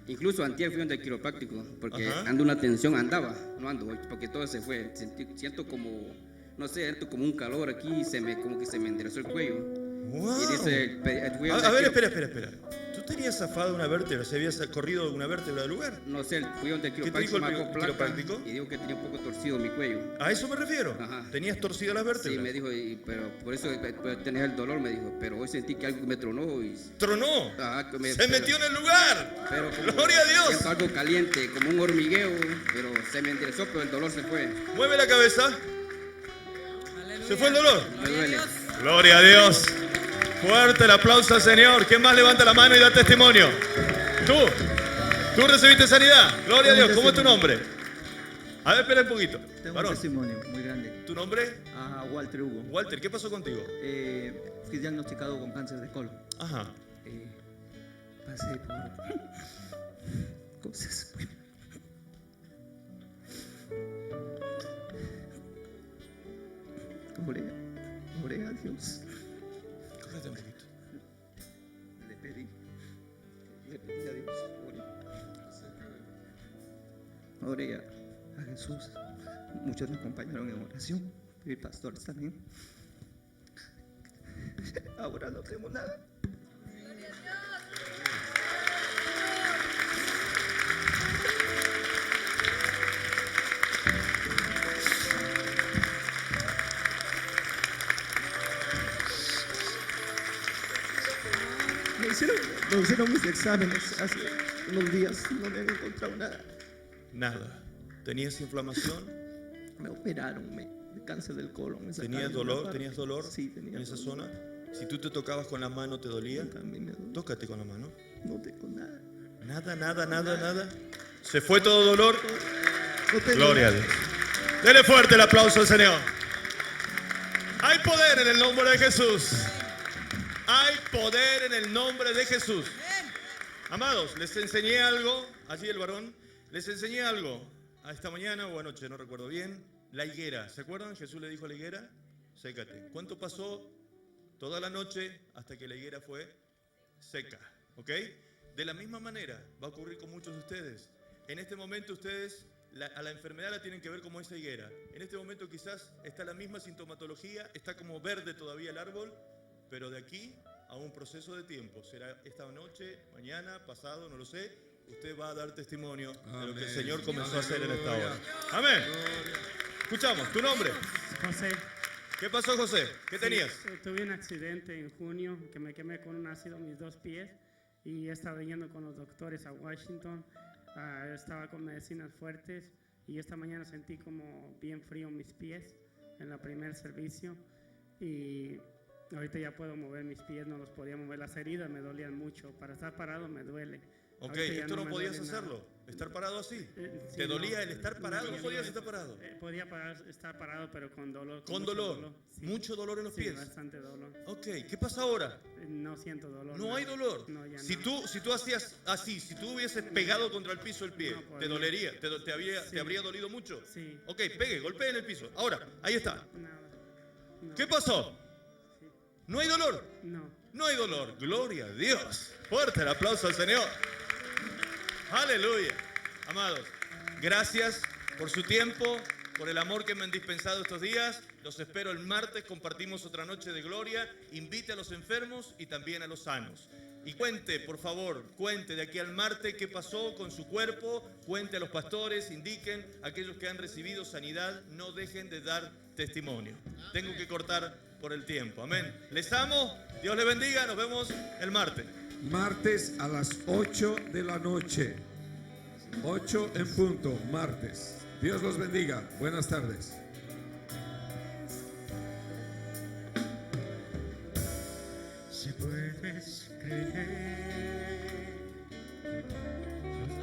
E: incluso antier fui donde el quiropráctico, porque
B: Ajá.
E: ando una tensión, no ando, porque todo se fue. Siento como, no sé, siento como un calor aquí, como que se me enderezó el cuello.
B: Wow.
E: Y dice, fui
B: A
E: donde
B: ver,
E: el
B: espera. ¿Tú tenías zafado una vértebra? ¿Se había corrido una vértebra del lugar?
E: No sé, fui donde el
B: ¿Qué te dijo el
E: quiropráctico, me hago placa
B: quiropráctico?
E: y dijo que tenía un poco torcido mi cuello.
B: A eso me refiero.
E: Ajá.
B: ¿Tenías torcidas las vértebras?
E: Sí, me dijo, pero por eso tenés el dolor, me dijo, pero hoy sentí que algo me tronó y...
B: ¡Tronó!
E: Ajá,
B: ¡Se metió en el lugar!
E: pero como
B: ¡Gloria a Dios!
E: siento algo caliente, como un hormigueo, pero se me enderezó, pero el dolor se fue.
B: Mueve la cabeza. ¿Se fue el dolor?
E: Me duele.
B: ¡Gloria a Dios! Fuerte el aplauso al Señor. ¿Quién más levanta la mano y da testimonio? Tú recibiste sanidad. Gloria a Dios. ¿Cómo es tu nombre? A ver, espera un poquito.
F: Tengo un
B: Varón,
F: testimonio muy grande.
B: ¿tu nombre?
F: A Walter Hugo.
B: Walter, ¿qué pasó contigo?
F: Fui diagnosticado con cáncer de colon.
B: Ajá.
F: Pasé por cosas. Oré a Dios.
B: Córrete un poquito.
F: Le pedí a Dios. Oré a Jesús. Muchos me acompañaron en oración, y pastores también. Ahora no tengo nada. Me hicieron mis exámenes hace unos días y no me han encontrado nada.
B: Nada. ¿Tenías inflamación?
F: Me operaron, de cáncer del colon. Me sacaron
B: ¿Tenías
F: una
B: dolor?
F: parte.
B: ¿Tenías dolor
F: Sí, tenía
B: en esa
F: dolor.
B: zona? Si tú te tocabas con la mano, ¿te dolía?
F: También me duele.
B: Tócate con la mano.
F: No tengo nada.
B: Nada. ¿Se fue todo dolor?
F: No tengo
B: Gloria a
F: nada.
B: Dios. Dele fuerte el aplauso al Señor. Hay poder en el nombre de Jesús. Hay poder en el nombre de Jesús. Amados, les enseñé algo, allí el varón, les enseñé algo a esta mañana o anoche, no recuerdo bien, la higuera. ¿Se acuerdan? Jesús le dijo a la higuera, sécate. ¿Cuánto pasó? Toda la noche hasta que la higuera fue seca, ¿ok? De la misma manera va a ocurrir con muchos de ustedes. En este momento ustedes a la enfermedad la tienen que ver como esa higuera. En este momento quizás está la misma sintomatología, está como verde todavía el árbol, pero de aquí a un proceso de tiempo, será esta noche, mañana, pasado, no lo sé, usted va a dar testimonio de lo que el Señor comenzó a hacer en esta hora. Amén. Escuchamos, ¿tu nombre?
G: José,
B: ¿Qué pasó, José? ¿Qué tenías?
G: tuve un accidente en junio que me quemé con un ácido en mis 2 pies y he estado yendo con los doctores a Washington. Estaba con medicinas fuertes y esta mañana sentí como bien frío mis pies en el primer servicio y ahorita ya puedo mover mis pies, no los podía mover, las heridas me dolían mucho, para estar parado me duele.
B: Ok,
G: Ahorita ya
B: esto no
G: me
B: podías
G: duele nada.
B: hacerlo, estar parado así.
G: Sí,
B: ¿Te
G: no,
B: dolía el estar parado? ¿No
G: me
B: podías
G: duele.
B: estar parado?
G: Podía estar parado, pero con dolor.
B: Con
G: mucho
B: dolor,
G: sí.
B: mucho dolor en los
G: Sí,
B: pies.
G: bastante dolor.
B: Ok, ¿qué pasa ahora?
G: No siento dolor.
B: No
G: nada.
B: hay dolor.
G: No, ya
B: Si
G: no.
B: tú hacías así, si tú hubieses pegado contra el piso el pie,
G: No podía.
B: ¿te dolería?
G: Sí.
B: ¿Te habría dolido mucho?
G: Sí.
B: Ok, pegue, golpee en el piso. Ahora, ahí está.
G: Nada. No.
B: ¿Qué pasó?
G: Sí.
B: ¿No hay dolor?
G: No.
B: No hay dolor. Gloria a Dios. Fuerte el aplauso al Señor. Aleluya. Amados, gracias por su tiempo, por el amor que me han dispensado estos días. Los espero el martes, compartimos otra noche de gloria. Invite a los enfermos y también a los sanos. Y cuente, por favor, cuente de aquí al martes qué pasó con su cuerpo. Cuente a los pastores, indiquen a aquellos que han recibido sanidad. No dejen de dar testimonio. Tengo que cortar por el tiempo. Amén. Les amo. Dios les bendiga. Nos vemos el martes.
A: Martes a las 8 de la noche. 8 en punto, martes. Dios los bendiga. Buenas tardes.
H: Si puedes creer,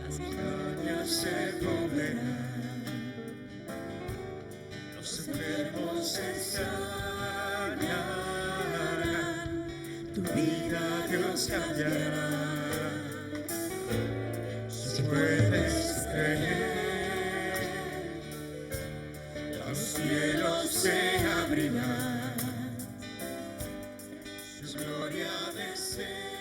H: las montañas se moverán, los enfermos se sanarán, tu vida Dios cambiará. Si puedes creer, los cielos se abrirán. Su gloria desea.